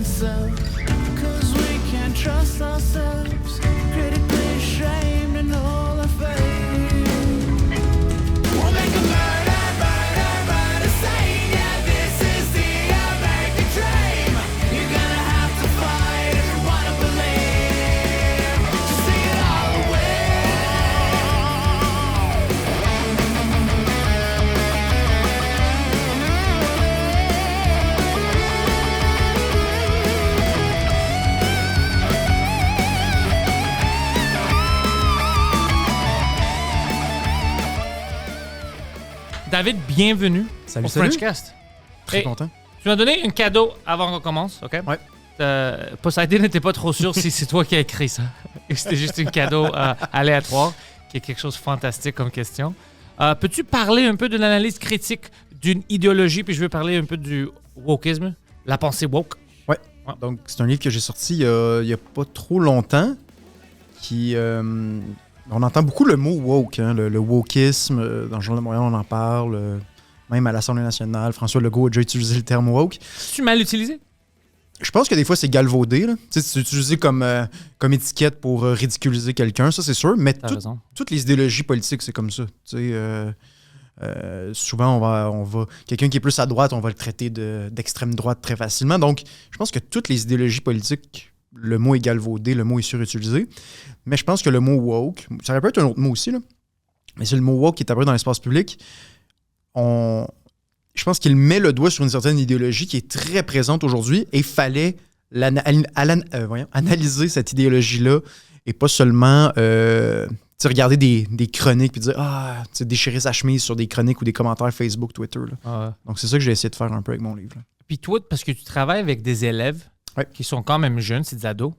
oneself, 'cause we can't trust ourselves, critically ashamed and all our faith. We'll make a murder scene, yeah, this is the American dream. You're gonna have to fight if you wanna believe, to see it all away. David, bienvenue Salut, au salut. Frenchcast. Très Hey, content. Tu m'as donné un cadeau avant qu'on commence, OK? Ouais. Poseidon n'était pas trop sûr si c'est toi qui as écrit ça. C'était juste un cadeau aléatoire, qui est quelque chose de fantastique comme question. Peux-tu parler un peu de l'analyse critique d'une idéologie, puis je veux parler un peu du wokisme, la pensée woke? Ouais. Ouais. Donc, c'est un livre que j'ai sorti il y a pas trop longtemps. On entend beaucoup le mot woke, hein, le wokisme. Dans le Journal de Montréal, on en parle. Même à l'Assemblée nationale, François Legault a déjà utilisé le terme woke. Tu mal utilisé? Je pense que des fois, c'est galvaudé. Là. Tu sais, c'est utilisé comme étiquette pour ridiculiser quelqu'un, ça, c'est sûr. Mais T'as raison. toutes les idéologies politiques, c'est comme ça. Tu sais, souvent, on va quelqu'un qui est plus à droite, on va le traiter d'extrême droite très facilement. Donc, je pense que toutes les idéologies politiques, le mot est galvaudé, le mot est surutilisé. Mais je pense que le mot woke, ça aurait pu être un autre mot aussi, là, mais c'est le mot woke qui est apparu dans l'espace public. Je pense qu'il met le doigt sur une certaine idéologie qui est très présente aujourd'hui et il fallait analyser cette idéologie-là et pas seulement regarder des chroniques et dire déchirer sa chemise sur des chroniques ou des commentaires Facebook, Twitter. Là. Donc c'est ça que j'ai essayé de faire un peu avec mon livre. Là. Puis toi, parce que tu travailles avec des élèves qui sont quand même jeunes, c'est des ados,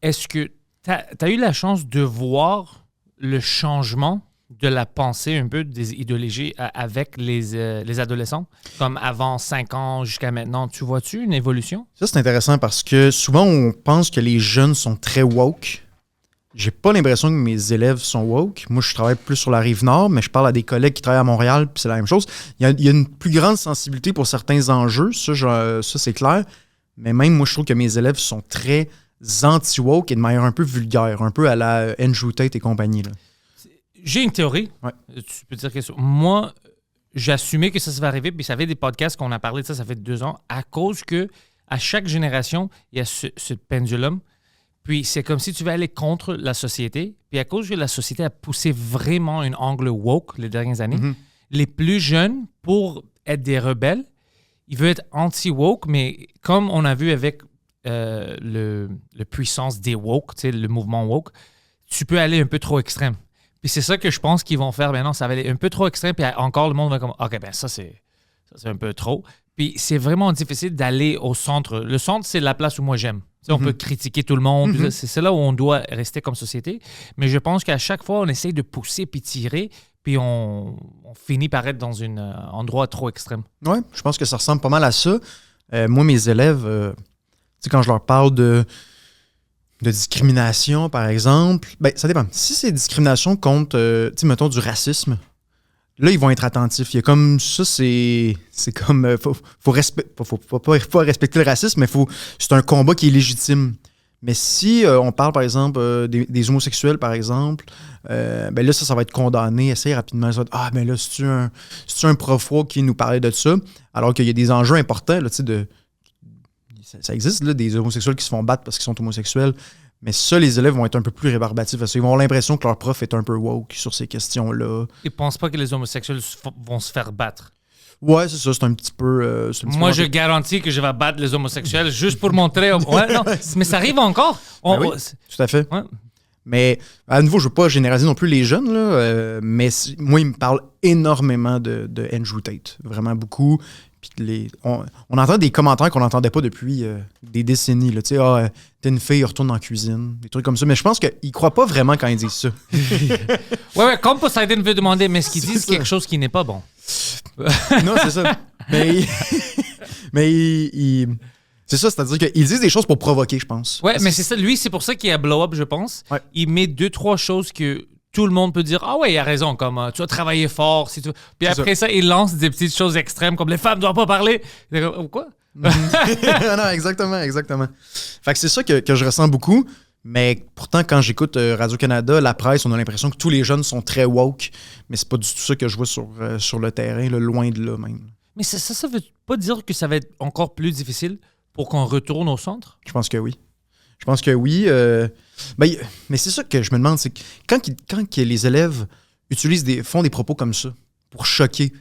est-ce que tu as eu la chance de voir le changement de la pensée un peu des idéologies avec les adolescents, comme avant 5 ans jusqu'à maintenant? Tu vois-tu une évolution? Ça, c'est intéressant parce que souvent, on pense que les jeunes sont très woke. J'ai pas l'impression que mes élèves sont woke. Moi, je travaille plus sur la Rive-Nord, mais je parle à des collègues qui travaillent à Montréal, puis c'est la même chose. Il y a une plus grande sensibilité pour certains enjeux, ça c'est clair. Mais même moi, je trouve que mes élèves sont très anti-woke et de manière un peu vulgaire, un peu à la Andrew Tate et compagnie. Là. J'ai une théorie. Ouais. Tu peux dire que moi, j'assumais que ça va arriver, puis ça fait des podcasts qu'on a parlé de ça fait 2 ans, à cause que à chaque génération, il y a ce pendulum. Puis c'est comme si tu veux aller contre la société. Puis à cause que la société a poussé vraiment un angle woke les dernières années, les plus jeunes, pour être des rebelles, ils veulent être anti-woke, mais comme on a vu avec le puissance des woke, tu sais, le mouvement woke, tu peux aller un peu trop extrême. Puis c'est ça que je pense qu'ils vont faire maintenant. Ça va aller un peu trop extrême, puis encore le monde va comme « OK, ben ça c'est un peu trop ». Puis c'est vraiment difficile d'aller au centre. Le centre, c'est la place où moi j'aime. Tu sais, on peut critiquer tout le monde. C'est là où on doit rester comme société. Mais je pense qu'à chaque fois, on essaye de pousser puis tirer, puis on finit par être dans un endroit trop extrême. Oui, je pense que ça ressemble pas mal à ça. Moi, mes élèves, tu sais, quand je leur parle de discrimination, par exemple, ben ça dépend. Si c'est discrimination contre, tu sais, mettons, du racisme, là, ils vont être attentifs. Il y a comme ça, c'est comme, faut pas respecter le racisme, mais c'est un combat qui est légitime. Mais si on parle, par exemple, des homosexuels, par exemple, ben là, ça va être condamné assez rapidement. Ça va être, ben là, c'est-tu un prof qui nous parlait de ça? Alors qu'il y a des enjeux importants, là, tu sais, ça existe, là, des homosexuels qui se font battre parce qu'ils sont homosexuels. Mais ça, les élèves vont être un peu plus rébarbatifs. Parce qu'ils vont avoir l'impression que leur prof est un peu woke sur ces questions-là. Ils ne pensent pas que les homosexuels vont se faire battre. Ouais, c'est ça, c'est un petit peu... Moi, je garantis que je vais battre les homosexuels juste pour montrer... Ouais, non, mais ça arrive encore. Oui, tout à fait. Ouais. Mais, à nouveau, je ne veux pas généraliser non plus les jeunes, là, mais moi, ils me parlent énormément de Andrew Tate. Vraiment beaucoup. Puis on entend des commentaires qu'on n'entendait pas depuis des décennies. Tu sais, t'es une fille, retourne en cuisine, des trucs comme ça. Mais je pense qu'ils ne croient pas vraiment quand ils disent ça. ouais, comme Poseidon veut demander, mais est-ce qu'ils disent quelque chose qui n'est pas bon? Non, c'est ça. Mais c'est ça, c'est-à-dire qu'ils disent des choses pour provoquer, je pense. Ouais, mais c'est ça. Lui, c'est pour ça qu'il y a blow-up, je pense. Ouais. Il met 2-3 choses que tout le monde peut dire « Ah ouais, il a raison, comme tu as travaillé fort. » si tu... Puis après ça, il lance des petites choses extrêmes comme « Les femmes ne doivent pas parler. » Quoi? Non, exactement. Fait que c'est ça que je ressens beaucoup. Mais pourtant, quand j'écoute Radio-Canada, la presse, on a l'impression que tous les jeunes sont très woke. Mais c'est pas du tout ça que je vois sur le terrain, là, loin de là même. Mais ça veut pas dire que ça va être encore plus difficile pour qu'on retourne au centre? Je pense que oui. Mais c'est ça que je me demande, c'est que quand les élèves font des propos comme ça pour choquer,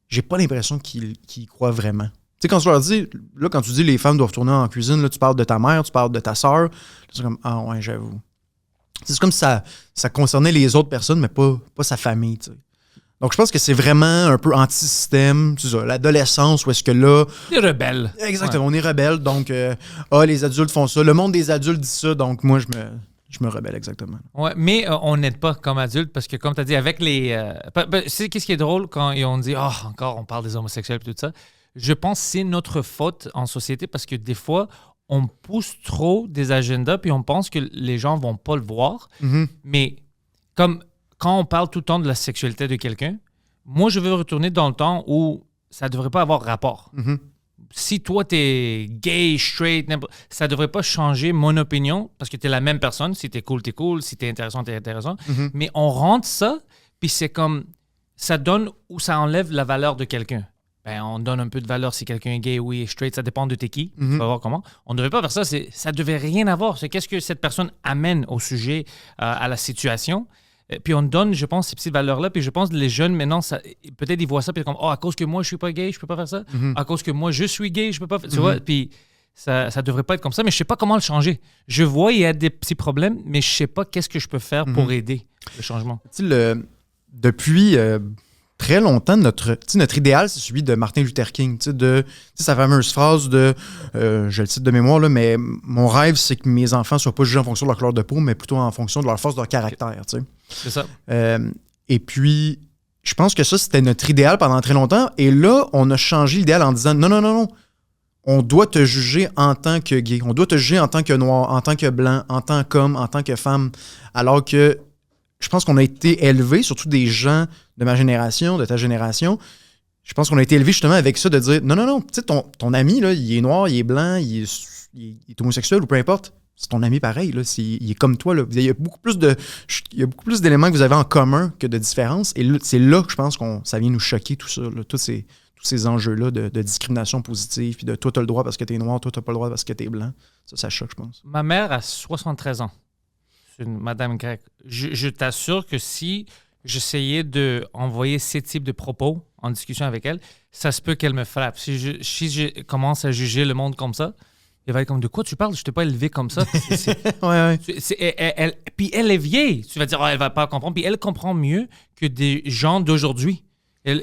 j'ai pas l'impression qu'ils y croient vraiment. Tu sais, quand tu leur dis, là, quand tu dis les femmes doivent retourner en cuisine, là, tu parles de ta mère, tu parles de ta sœur, c'est comme, ah ouais, j'avoue. C'est comme si ça concernait les autres personnes, mais pas sa famille, tu sais. Donc, je pense que c'est vraiment un peu anti-système, c'est ça, l'adolescence, où est-ce que là... Des rebelles. Exactement, on est rebelles, donc, les adultes font ça, le monde des adultes dit ça, donc moi, je me rebelle, exactement. Ouais, mais on n'aide pas comme adulte parce que, comme tu as dit, avec les... c'est qu'est-ce qui est drôle quand on dit « Ah, encore, on parle des homosexuels et tout ça ». Je pense que c'est notre faute en société parce que des fois, on pousse trop des agendas puis on pense que les gens vont pas le voir. Mm-hmm. Mais comme quand on parle tout le temps de la sexualité de quelqu'un, moi, je veux retourner dans le temps où ça devrait pas avoir rapport. Mm-hmm. Si toi, tu es gay, straight, ça devrait pas changer mon opinion parce que tu es la même personne. Si tu es cool, tu es cool. Si tu es intéressant, tu es intéressant. Mm-hmm. Mais on rentre ça, puis c'est comme ça donne ou ça enlève la valeur de quelqu'un. Ben, on donne un peu de valeur si quelqu'un est gay ou est straight, ça dépend de t'es qui. Mm-hmm. Tu vas voir comment. On ne devrait pas faire ça. Ça devait rien avoir. C'est qu'est-ce que cette personne amène au sujet, à la situation. Puis on donne, je pense, ces petites valeurs-là. Puis je pense que les jeunes, maintenant, peut-être ils voient ça, puis comme, à cause que moi, je suis pas gay, je peux pas faire ça. Mm-hmm. À cause que moi, je suis gay, je peux pas faire ça. Tu vois? Puis ça devrait pas être comme ça, mais je sais pas comment le changer. Je vois, il y a des petits problèmes, mais je sais pas qu'est-ce que je peux faire pour aider le changement. Tu sais, depuis très longtemps, notre idéal, c'est celui de Martin Luther King. Tu sais, sa fameuse phrase de, je le cite de mémoire, là, mais mon rêve, c'est que mes enfants soient pas jugés en fonction de leur couleur de peau, mais plutôt en fonction de leur force, de leur caractère. Tu sais. C'est ça. Et puis, je pense que ça, c'était notre idéal pendant très longtemps. Et là, on a changé l'idéal en disant, non. On doit te juger en tant que gay. On doit te juger en tant que noir, en tant que blanc, en tant qu'homme, en tant que femme. Alors que je pense qu'on a été élevés, surtout des gens de ma génération, de ta génération, je pense qu'on a été élevés justement avec ça, de dire non, tu sais, ton ami, là, il est noir, il est blanc, il est homosexuel ou peu importe. C'est ton ami pareil, là, il est comme toi. Là. Il y a beaucoup plus d'éléments que vous avez en commun que de différences. Et là, c'est là que je pense que ça vient nous choquer, tout ça, là, tous ces enjeux-là de discrimination positive, puis de toi, t'as le droit parce que t'es noir, toi, t'as pas le droit parce que t'es blanc. Ça choque, je pense. Ma mère a 73 ans. C'est une madame grecque. Je t'assure que si j'essayais d'envoyer ces types de propos en discussion avec elle, ça se peut qu'elle me frappe. Si je commence à juger le monde comme ça, elle va être comme, de quoi tu parles? Je t'ai pas élevé comme ça. Ouais. Puis elle est vieille. Tu vas dire, elle va pas comprendre. Puis elle comprend mieux que des gens d'aujourd'hui.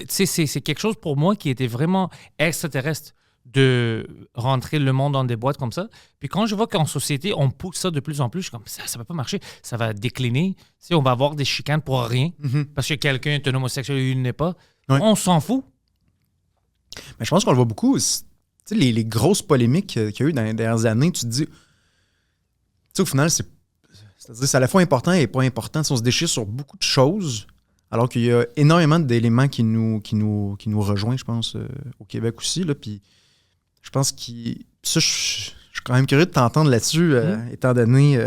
C'est quelque chose pour moi qui était vraiment extraterrestre de rentrer le monde dans des boîtes comme ça. Puis quand je vois qu'en société, on pousse ça de plus en plus, je suis comme, ça peut pas marcher. Ça va décliner. Tu sais, on va avoir des chicanes pour rien parce que quelqu'un est un homosexuel et il n'est pas. Ouais. On s'en fout. Mais je pense qu'on le voit beaucoup. Tu sais, les grosses polémiques qu'il y a eu dans les dernières années, tu te dis... Tu sais, au final, c'est-à-dire c'est à la fois important et pas important. Tu sais, on se déchire sur beaucoup de choses, alors qu'il y a énormément d'éléments qui nous rejoignent, je pense, au Québec aussi. Là, puis je pense je suis quand même curieux de t'entendre là-dessus, étant donné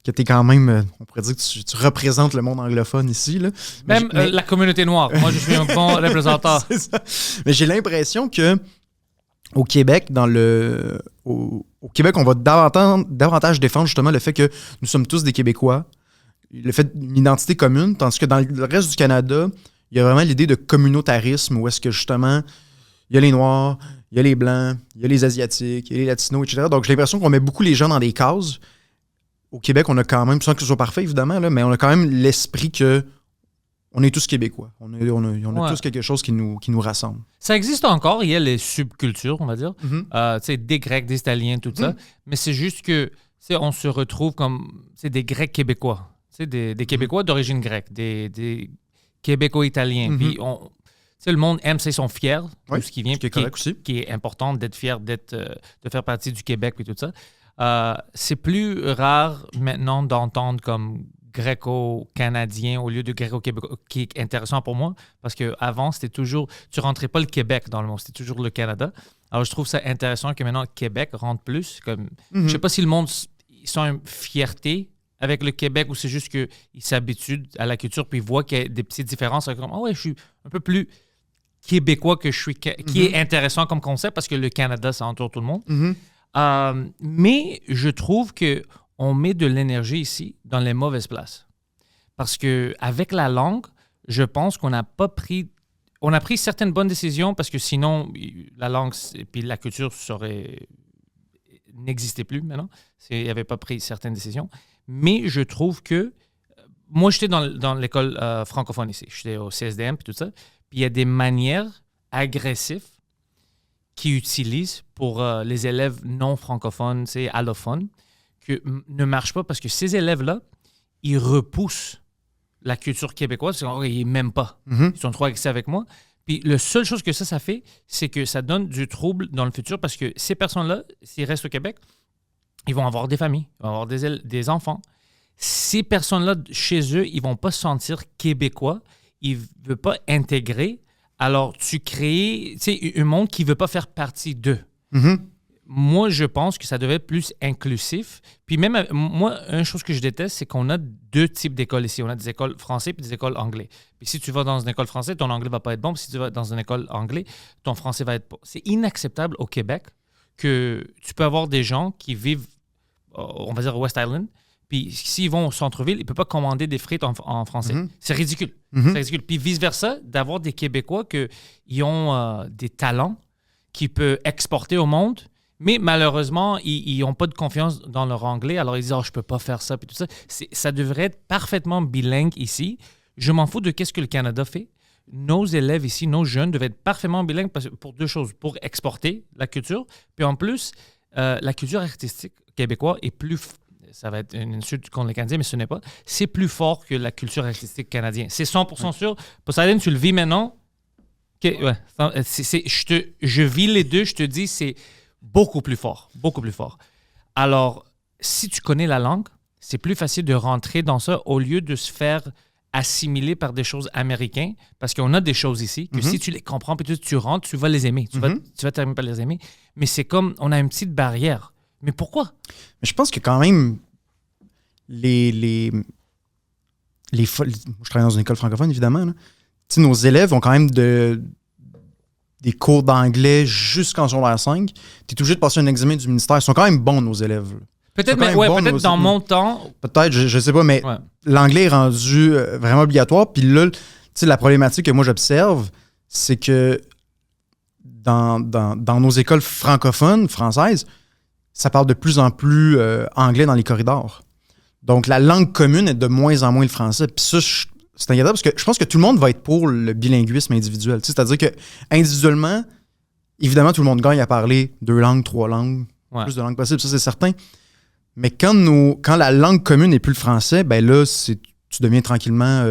que tu es quand même, on pourrait dire que tu représentes le monde anglophone ici. Là. Même la communauté noire. Moi, je suis un bon représentant. C'est ça. Mais j'ai l'impression que au Québec, au Québec, on va davantage défendre justement le fait que nous sommes tous des Québécois, le fait d'une identité commune, tandis que dans le reste du Canada, il y a vraiment l'idée de communautarisme où est-ce que justement, il y a les Noirs, il y a les Blancs, il y a les Asiatiques, il y a les Latinos, etc. Donc j'ai l'impression qu'on met beaucoup les gens dans des cases. Au Québec, on a quand même, sans que ce soit parfait évidemment, là, mais on a quand même l'esprit que on est tous Québécois. On a tous quelque chose qui nous rassemble. Ça existe encore. Il y a les subcultures, on va dire. Mm-hmm. Tu sais, des Grecs, des Italiens, tout ça. Mais c'est juste que, tu sais, on se retrouve comme, c'est des Grecs québécois. Tu sais, des Québécois d'origine grecque, des Québécois-italiens. Puis, tu sais, le monde aime, ils sont fiers de ce qui vient. Ce qui est correct aussi. Qui est important d'être fier de faire partie du Québec et tout ça. C'est plus rare maintenant d'entendre comme gréco-canadien au lieu de gréco-québécois, qui est intéressant pour moi, parce qu'avant, c'était toujours... Tu rentrais pas le Québec dans le monde, c'était toujours le Canada. Alors, je trouve ça intéressant que maintenant, le Québec rentre plus. Comme, Je sais pas si le monde, ils sont une fierté avec le Québec ou c'est juste qu'ils s'habituent à la culture puis ils voient qu'il y a des petites différences. Comme, oh ouais, je suis un peu plus québécois que je suis... Qui est intéressant comme concept parce que le Canada, ça entoure tout le monde. Mais je trouve qu'on met de l'énergie ici dans les mauvaises places. Parce qu'avec la langue, je pense qu'on n'a pas pris... On a pris certaines bonnes décisions parce que sinon, la langue et puis la culture n'existait plus maintenant. Il n'y avait pas pris certaines décisions. Mais je trouve que... Moi, j'étais dans l'école francophone ici. J'étais au CSDM et tout ça. Puis il y a des manières agressives qu'ils utilisent pour les élèves non francophones, allophones, qui ne marchent pas parce que ces élèves-là, ils repoussent la culture québécoise. Ils m'aiment pas. Ils sont trop agressifs avec moi. Puis la seule chose que ça fait, c'est que ça donne du trouble dans le futur parce que ces personnes-là, s'ils restent au Québec, ils vont avoir des familles, ils vont avoir des enfants. Ces personnes-là, chez eux, ils vont pas se sentir québécois. Ils ne veulent pas intégrer. Alors, tu crées un monde qui ne veut pas faire partie d'eux. Moi, je pense que ça devait être plus inclusif. Puis même, moi, une chose que je déteste, c'est qu'on a deux types d'écoles ici. On a des écoles françaises et des écoles anglaises. Puis si tu vas dans une école française, ton anglais ne va pas être bon. Puis si tu vas dans une école anglaise, ton français va être bon. C'est inacceptable au Québec que tu peux avoir des gens qui vivent, on va dire, au West Island. Puis s'ils vont au centre-ville, ils ne peuvent pas commander des frites en français. C'est ridicule. C'est ridicule. Puis vice-versa, d'avoir des Québécois qui ont des talents qu'ils peuvent exporter au monde, mais malheureusement, ils n'ont pas de confiance dans leur anglais. Alors ils disent « je ne peux pas faire ça. » Puis tout ça. Ça devrait être parfaitement bilingue ici. Je m'en fous de ce que le Canada fait. Nos élèves ici, nos jeunes, devaient être parfaitement bilingues pour deux choses. Pour exporter la culture. Puis en plus, la culture artistique québécoise est plus... Ça va être une insulte contre les Canadiens, mais ce n'est pas. C'est plus fort que la culture artistique canadienne. C'est 100% sûr. Poseidon, tu le vis maintenant. Okay, ouais. Je vis les deux, je te dis, c'est beaucoup plus fort. Beaucoup plus fort. Alors, si tu connais la langue, c'est plus facile de rentrer dans ça au lieu de se faire assimiler par des choses américaines. Parce qu'on a des choses ici que si tu les comprends, puis tu rentres, tu vas les aimer. Tu vas terminer par les aimer. Mais c'est comme, on a une petite barrière. Mais pourquoi? Mais je pense que quand même, je travaille dans une école francophone, évidemment. Nos élèves ont quand même des cours d'anglais jusqu'en secondaire 5. Tu es obligé de passer un examen du ministère. Ils sont quand même bons, nos élèves. Peut-être, mais ouais, peut-être dans mon temps. Peut-être, je sais pas, mais l'anglais est rendu vraiment obligatoire. Puis là, la problématique que moi j'observe, c'est que dans nos écoles francophones, françaises, ça parle de plus en plus anglais dans les corridors. Donc, la langue commune est de moins en moins le français. Puis ça, c'est inquiétant parce que je pense que tout le monde va être pour le bilinguisme individuel. C'est-à-dire que individuellement, évidemment, tout le monde gagne à parler 2 langues, 3 langues, plus de langues possibles, ça c'est certain. Mais quand la langue commune n'est plus le français, ben là, tu deviens tranquillement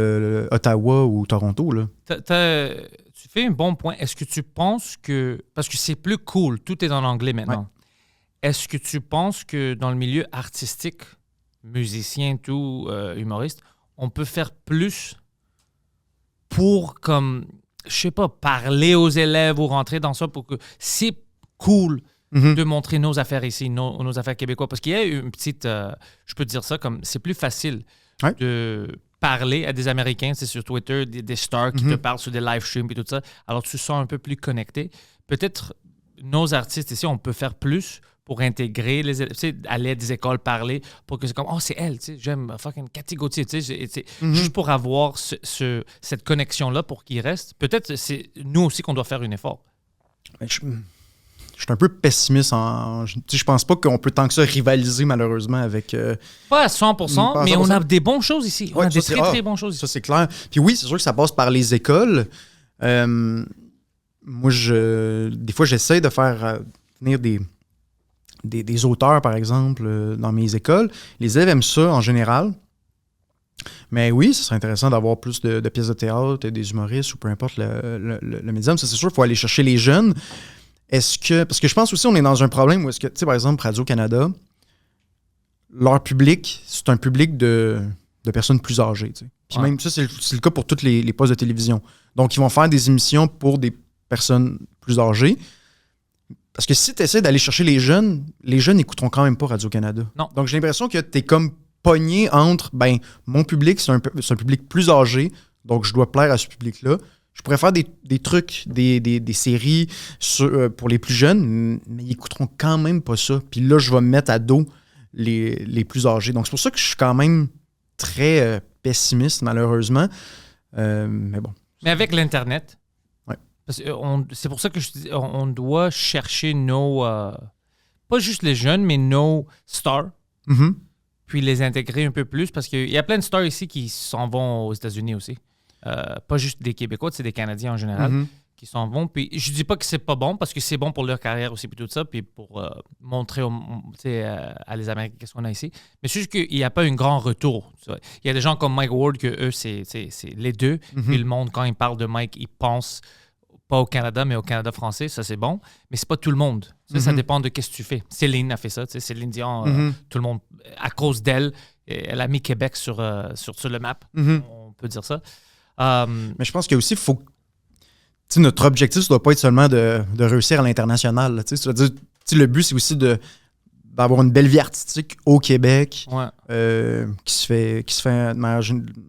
Ottawa ou Toronto. Là. Tu fais un bon point. Est-ce que tu penses que... Parce que c'est plus cool, tout est en anglais maintenant. Ouais. Est-ce que tu penses que dans le milieu artistique, musicien, tout, humoriste, on peut faire plus pour, comme, je sais pas, parler aux élèves ou rentrer dans ça pour que c'est cool de montrer nos affaires ici, nos affaires québécoises? Parce qu'il y a une petite, je peux te dire ça, comme c'est plus facile de parler à des Américains, c'est sur Twitter, des stars qui te parlent sur des live streams et tout ça. Alors tu te sens un peu plus connecté. Peut-être nos artistes ici, on peut faire plus pour intégrer les élèves, aller à des écoles, parler, pour que c'est comme, oh, c'est elle, j'aime fucking Cathy Gauthier, juste pour avoir cette connexion-là pour qu'ils restent. Peut-être c'est nous aussi qu'on doit faire un effort. Je suis un peu pessimiste. Je pense pas qu'on peut tant que ça rivaliser, malheureusement, avec... pas à 100%, mais on a des bonnes choses ici. On a des très bonnes choses ici. Ça, c'est clair. Puis oui, c'est sûr que ça passe par les écoles. Moi, des fois, j'essaie de faire venir des auteurs, par exemple, dans mes écoles. Les élèves aiment ça, en général. Mais oui, ce serait intéressant d'avoir plus de pièces de théâtre, des humoristes, ou peu importe le médium. Ça, c'est sûr, il faut aller chercher les jeunes. Parce que je pense aussi qu'on est dans un problème où est-ce que, par exemple, Radio-Canada, leur public, c'est un public de de personnes plus âgées. Tu sais. Puis Ouais. même ça, c'est le cas pour tous les postes de télévision. Donc, ils vont faire des émissions pour des personnes plus âgées. Parce que si tu essaies d'aller chercher les jeunes n'écouteront quand même pas Radio-Canada. Non. Donc, j'ai l'impression que tu es comme pogné entre, mon public, c'est un public plus âgé, donc je dois plaire à ce public-là. Je pourrais faire des trucs, des séries pour les plus jeunes, mais ils écouteront quand même pas ça. Puis là, je vais me mettre à dos les plus âgés. Donc, c'est pour ça que je suis quand même très pessimiste, malheureusement. Mais bon. Mais avec l'Internet, Ouais. parce que c'est pour ça que je dis, on doit chercher nos... pas juste les jeunes, mais nos stars, Mhm. puis les intégrer un peu plus, parce qu'il y a plein de stars ici qui s'en vont aux États-Unis aussi. Pas juste des Québécois, c'est des Canadiens en général Mhm. qui s'en vont. Puis je dis pas que c'est pas bon, parce que c'est bon pour leur carrière aussi, puis tout ça, puis pour montrer à les Américains qu'est-ce qu'on a ici. Mais c'est juste qu'il n'y a pas un grand retour. Tu vois. Il y a des gens comme Mike Ward que eux, c'est les deux. Puis le monde, quand il parle de Mike, il pense pas au Canada, mais au Canada français. Ça, c'est bon. Mais c'est pas tout le monde. Ça dépend de qu'est-ce que tu fais. Céline a fait ça. Céline Dion, tout le monde, à cause d'elle, elle a mis Québec sur le map. On peut dire ça. Mais je pense qu'aussi, il faut. Tu sais, notre objectif, ça ne doit pas être seulement de réussir à l'international. Là, tu sais, tu sais, le but, c'est aussi d'avoir une belle vie artistique au Québec Ouais. qui se fait de manière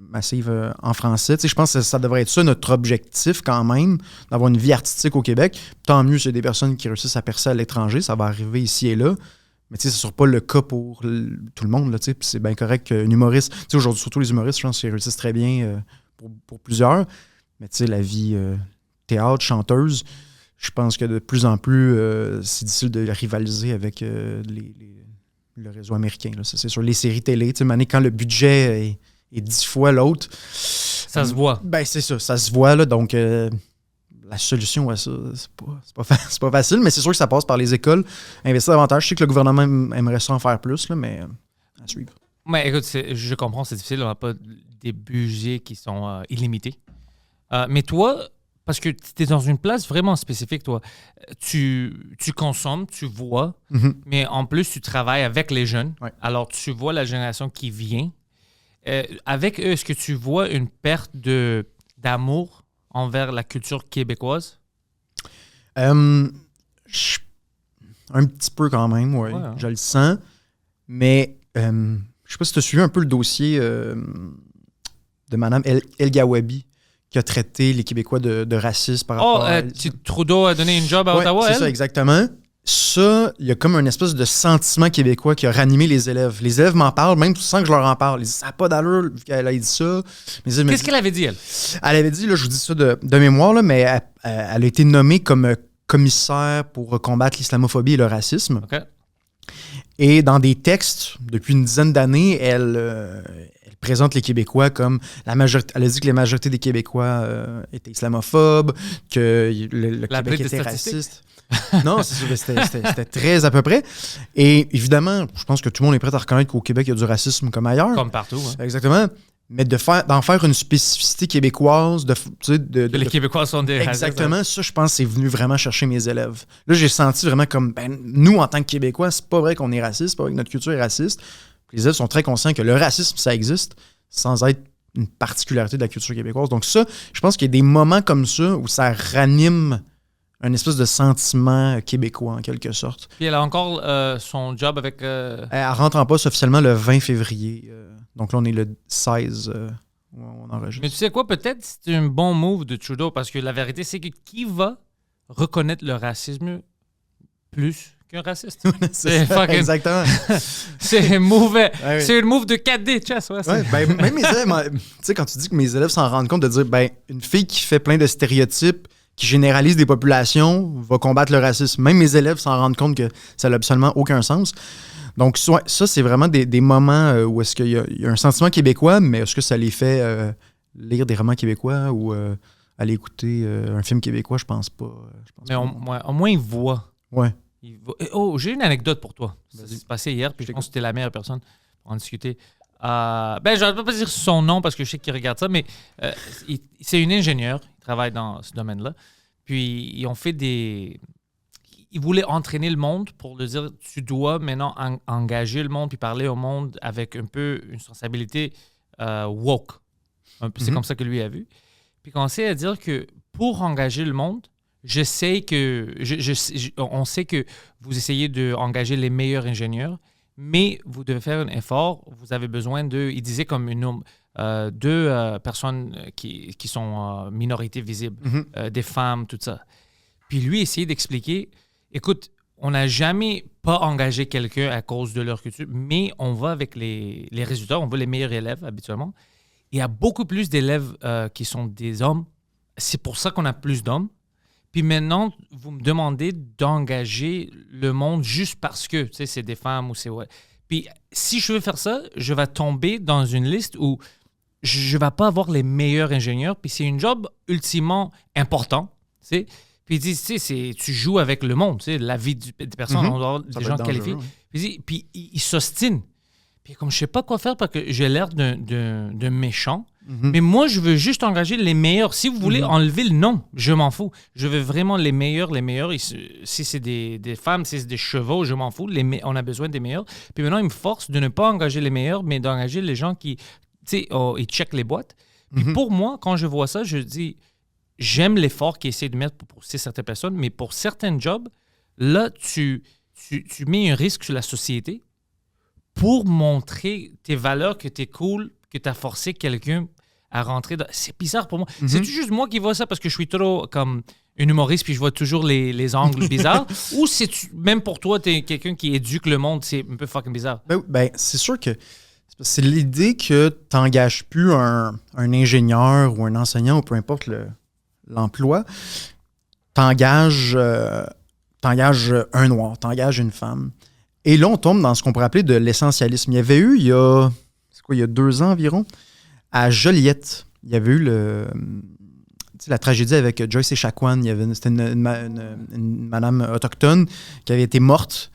massive en français. Tu sais, je pense que ça devrait être ça notre objectif quand même, d'avoir une vie artistique au Québec. Tant mieux s'il y a des personnes qui réussissent à percer à l'étranger, ça va arriver ici et là. Mais tu sais, ce ne sera pas le cas pour tout le monde. Là, tu sais, puis c'est bien correct qu'un humoriste, tu sais, aujourd'hui, surtout les humoristes, je pense qu'ils réussissent très bien pour plusieurs. Mais tu sais, la vie théâtre, chanteuse, je pense que de plus en plus, c'est difficile de rivaliser avec le réseau américain. Là. Ça, c'est sur les séries télé. Tu sais, quand le budget est 10 fois l'autre. Ça se voit. Ben, c'est ça se voit. Là, donc, la solution à ça, c'est pas facile, mais c'est sûr que ça passe par les écoles. Investir davantage. Je sais que le gouvernement aimerait ça en faire plus, là, mais à suivre. Mais écoute, je comprends, c'est difficile. On n'a pas des budgets qui sont illimités. Mais toi, parce que tu es dans une place vraiment spécifique, toi. Tu consommes, tu vois, mais en plus, tu travailles avec les jeunes. Ouais. Alors, tu vois la génération qui vient. Avec eux, est-ce que tu vois une perte d'amour envers la culture québécoise? Un petit peu quand même, oui. Ouais. Je le sens. Mais je sais pas si tu as suivi un peu le dossier de Mme El Gawabi qui a traité les Québécois de racisme par rapport à... Trudeau a donné une job à Ouais, Ottawa, c'est elle? ça, exactement. Ça, il y a comme un espèce de sentiment québécois qui a ranimé les élèves. Les élèves m'en parlent, même sans que je leur en parle. Ils disent « ça n'a pas d'allure, vu qu'elle a dit ça. » Qu'est-ce qu'elle avait dit, elle? Elle avait dit, là, je vous dis ça de mémoire, là, mais elle a été nommée comme commissaire pour combattre l'islamophobie et le racisme. OK. Et dans des textes, depuis une dizaine d'années, elle présente les Québécois comme la majorité. Elle a dit que la majorité des Québécois étaient islamophobes, que le La Québec plaie des était statistiques. raciste. Non, c'est sûr, c'était très à peu près. Et évidemment, je pense que tout le monde est prêt à reconnaître qu'au Québec, il y a du racisme comme ailleurs. Comme partout. Hein. Exactement. Mais d'en faire une spécificité québécoise, Que les Québécois sont des racistes. exactement, ça, je pense, c'est venu vraiment chercher mes élèves. Là, j'ai senti vraiment comme, nous, en tant que Québécois, c'est pas vrai qu'on est raciste, c'est pas vrai que notre culture est raciste. Les élèves sont très conscients que le racisme, ça existe, sans être une particularité de la culture québécoise. Donc ça, je pense qu'il y a des moments comme ça où ça ranime un espèce de sentiment québécois, en quelque sorte. Puis elle a encore son job avec... Elle rentre en poste officiellement le 20 février. Donc là, on est le 16 où on enregistre. Mais tu sais quoi, peut-être c'est un bon move de Trudeau, parce que la vérité, c'est que qui va reconnaître le racisme plus qu'un raciste? C'est ça, fucking- exactement. C'est mauvais. Ouais, oui. C'est une move de 4D, chess. Ouais, Ouais, même mes élèves, tu sais, quand tu dis que mes élèves s'en rendent compte de dire, une fille qui fait plein de stéréotypes, qui généralise des populations, va combattre le racisme. Même mes élèves s'en rendent compte que ça n'a absolument aucun sens. Donc, ça, c'est vraiment des moments où est-ce qu'il y a un sentiment québécois, mais est-ce que ça les fait lire des romans québécois ou aller écouter un film québécois? Je pense pas. Mais au moins, il voit. Ouais. Oh, j'ai une anecdote pour toi. Ça Vas-y. s'est passé hier, puis je Je pense que tu es la meilleure personne pour en discuter. Je ne vais pas dire son nom parce que je sais qu'il regarde ça, mais c'est une ingénieure. Il travaille dans ce domaine-là. Puis, ils ont fait Ils voulaient entraîner le monde pour leur dire tu dois maintenant engager le monde puis parler au monde avec un peu une sensibilité woke. C'est comme ça que lui a vu. Puis commencer à dire que pour engager le monde, on sait que vous essayez d'engager les meilleurs ingénieurs, mais vous devez faire un effort. Vous avez besoin il disait comme deux personnes qui sont minorités visibles, des femmes, tout ça. Puis lui essayait d'expliquer, écoute, on n'a jamais pas engagé quelqu'un à cause de leur culture, mais on va avec les résultats, on veut les meilleurs élèves habituellement. Il y a beaucoup plus d'élèves qui sont des hommes. C'est pour ça qu'on a plus d'hommes. Puis maintenant, vous me demandez d'engager le monde juste parce que, tu sais, c'est des femmes ou c'est... Ouais. Puis si je veux faire ça, je vais tomber dans une liste où je ne vais pas avoir les meilleurs ingénieurs. Puis c'est un job ultimement important, tu sais. Puis ils disent, tu sais, tu joues avec le monde, tu sais, la vie des personnes, on doit avoir des gens qualifiés. Puis ils s'ostinent. Puis comme je sais pas quoi faire parce que j'ai l'air d'un méchant, mais moi, je veux juste engager les meilleurs. Si vous voulez enlever le nom, je m'en fous. Je veux vraiment les meilleurs. Si c'est des femmes, si c'est des chevaux, je m'en fous. On a besoin des meilleurs. Puis maintenant, ils me forcent de ne pas engager les meilleurs, mais d'engager les gens qui, tu sais, ils checkent les boîtes. Puis pour moi, quand je vois ça, je dis, j'aime l'effort qu'ils essaient de mettre pour pousser certaines personnes, mais pour certains jobs, là, tu mets un risque sur la société pour montrer tes valeurs, que tu es cool, que tu as forcé quelqu'un à rentrer dans... C'est bizarre pour moi. C'est juste moi qui vois ça parce que je suis trop comme un humoriste puis je vois toujours les angles bizarres? Ou même pour toi, tu es quelqu'un qui éduque le monde, c'est un peu fucking bizarre? Ben, c'est sûr que c'est l'idée que tu n'engages plus un ingénieur ou un enseignant ou peu importe l'emploi. Tu engages un noir, tu engages une femme. Et là, on tombe dans ce qu'on pourrait appeler de l'essentialisme. Il y avait eu, il y a 2 ans environ, à Joliette, il y avait eu la tragédie avec Joyce Echaquan. C'était une madame autochtone qui avait été morte,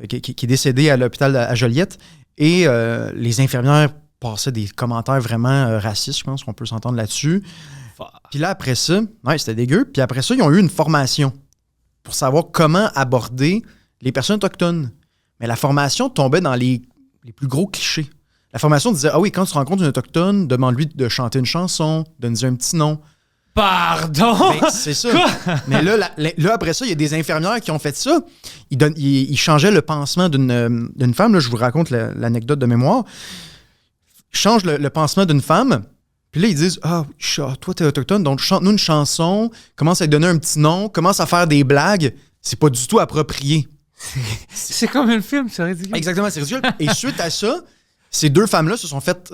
qui est décédée à l'hôpital à Joliette. Et les infirmières passaient des commentaires vraiment racistes, je pense qu'on peut s'entendre là-dessus. Puis là, après ça, c'était dégueu. Puis après ça, ils ont eu une formation pour savoir comment aborder les personnes autochtones. Mais la formation tombait dans les plus gros clichés. La formation disait, ah oui, quand tu rencontres une autochtone, demande-lui de chanter une chanson, donne-lui un petit nom. Pardon? Ben, c'est ça. Mais là, après ça, il y a des infirmières qui ont fait ça. Ils changeaient le pansement d'une femme. Là, je vous raconte l'anecdote de mémoire. Ils changent le pansement d'une femme. Puis là, ils disent, toi, t'es autochtone, donc chante-nous une chanson, commence à lui donner un petit nom, commence à faire des blagues. C'est pas du tout approprié. C'est comme un film, c'est ridicule. Exactement, c'est ridicule. Et suite à ça, ces 2 femmes-là se sont faites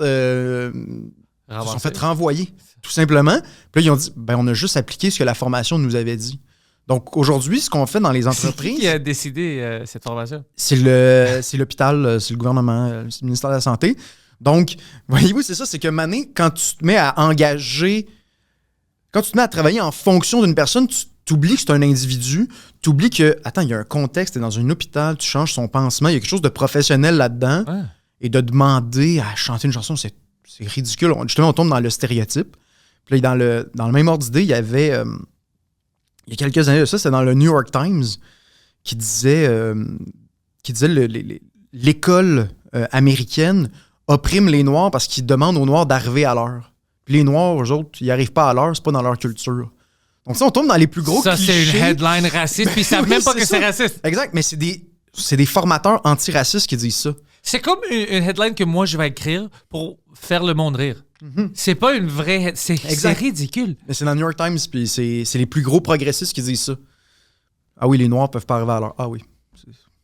renvoyer, tout simplement. Puis là, ils ont dit, on a juste appliqué ce que la formation nous avait dit. Donc, aujourd'hui, ce qu'on fait dans les entreprises... C'est qui a décidé cette formation? C'est l'hôpital, c'est le gouvernement, c'est le ministère de la Santé. Donc, voyez-vous, c'est ça, c'est que Mané, quand tu te mets à engager, quand tu te mets à travailler en fonction d'une personne, tu oublies que c'est un individu, tu oublies que, attends, il y a un contexte, tu es dans un hôpital, tu changes son pansement, il y a quelque chose de professionnel là-dedans, et de demander à chanter une chanson, c'est ridicule. Justement, on tombe dans le stéréotype. Puis là, dans le même ordre d'idée, il y avait, il y a quelques années de ça, c'était dans le New York Times, qui disait l'école américaine opprime les Noirs parce qu'ils demandent aux Noirs d'arriver à l'heure. Puis les Noirs, eux autres, ils n'arrivent pas à l'heure, c'est pas dans leur culture. Donc ça, on tombe dans les plus gros clichés. Ça, c'est une headline raciste, puis ils savent même pas que c'est raciste. Exact, mais c'est des formateurs antiracistes qui disent ça. C'est comme une headline que moi, je vais écrire pour faire le monde rire. C'est pas une vraie... C'est ridicule. Mais c'est dans le New York Times, puis c'est les plus gros progressistes qui disent ça. Ah oui, les Noirs peuvent pas arriver à l'heure. Ah oui.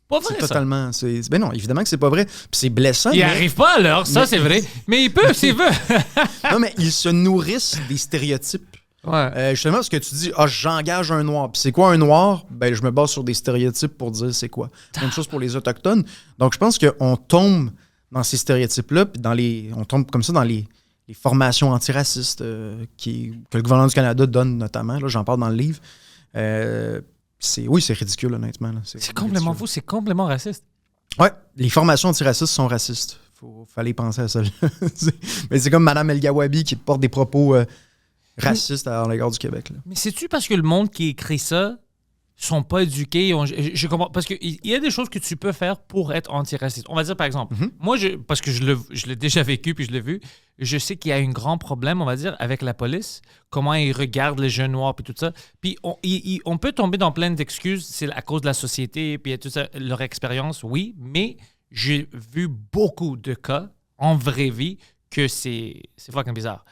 Pas vrai, c'est totalement... Ben non, évidemment que c'est pas vrai. Puis c'est blessant. Ils n'arrivent pas à l'heure, ça, c'est vrai. Mais ils peuvent, s'ils veulent. Non, mais ils se nourrissent des stéréotypes. Ouais. Justement, parce que tu dis, j'engage un Noir. Puis c'est quoi un Noir? Ben, je me base sur des stéréotypes pour dire c'est quoi. Même chose pour les Autochtones. Donc, je pense qu'on tombe dans ces stéréotypes-là, puis on tombe comme ça dans les formations antiracistes que le gouvernement du Canada donne notamment. Là, j'en parle dans le livre. C'est ridicule, honnêtement. Là. C'est complètement fou, c'est complètement raciste. Ouais, les formations antiracistes sont racistes. Fallait penser à ça. Mais c'est comme Mme El Gawabi qui porte des propos racistes à l'égard du Québec. Là. Mais c'est-tu parce que le monde qui écrit ça sont pas éduqués. Je comprends. Parce qu'il y a des choses que tu peux faire pour être antiraciste. On va dire, par exemple, moi, parce que je l'ai déjà vécu puis je l'ai vu, je sais qu'il y a un grand problème, on va dire, avec la police, comment ils regardent les jeunes noirs puis tout ça. Puis on peut tomber dans plein d'excuses, c'est à cause de la société puis tout ça, leur expérience, oui, mais j'ai vu beaucoup de cas en vraie vie que c'est fucking bizarre.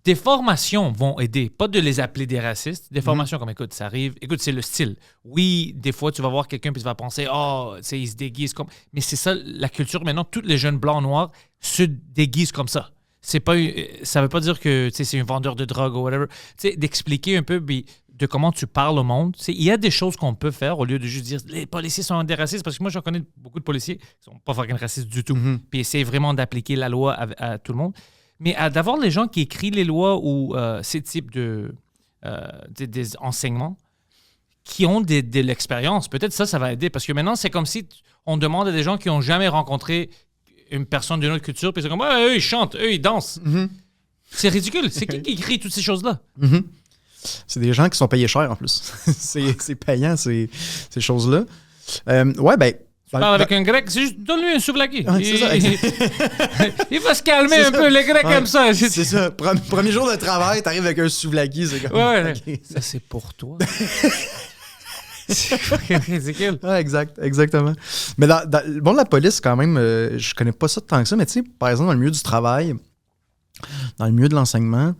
Des formations vont aider, pas de les appeler des racistes. Des formations comme, écoute, ça arrive. Écoute, c'est le style. Oui, des fois, tu vas voir quelqu'un puis tu vas penser, oh, tu sais, il se déguise comme. Mais c'est ça, la culture maintenant, tous les jeunes blancs noirs se déguisent comme ça. C'est pas, ça veut pas dire que c'est un vendeur de drogue ou whatever. Tu sais, d'expliquer un peu de comment tu parles au monde. Il y a des choses qu'on peut faire au lieu de juste dire les policiers sont des racistes. Parce que moi, j'en connais beaucoup de policiers qui sont pas fucking racistes du tout. Puis essayer vraiment d'appliquer la loi à tout le monde. Mais d'avoir les gens qui écrivent les lois ou ces types des enseignements qui ont de l'expérience, peut-être ça va aider. Parce que maintenant, c'est comme si on demande à des gens qui n'ont jamais rencontré une personne d'une autre culture, puis c'est comme, eux, ils chantent, eux, ils dansent. C'est ridicule. C'est qui écrit toutes ces choses-là? C'est des gens qui sont payés cher, en plus. c'est payant, ces choses-là. Ouais, ben... Tu parles avec un grec, c'est juste donne-lui un souvlaki. Ah, c'est ça, il va se calmer un peu, les grecs aiment ça. C'est ça. Premier jour de travail, t'arrives avec un souvlaki, c'est comme... Ouais. Okay. Ça, c'est pour toi. C'est fucking ridicule. Ouais, exactement. Mais bon, la police, quand même, je connais pas ça tant que ça, mais tu sais, par exemple, dans le milieu du travail, dans le milieu de l'enseignement,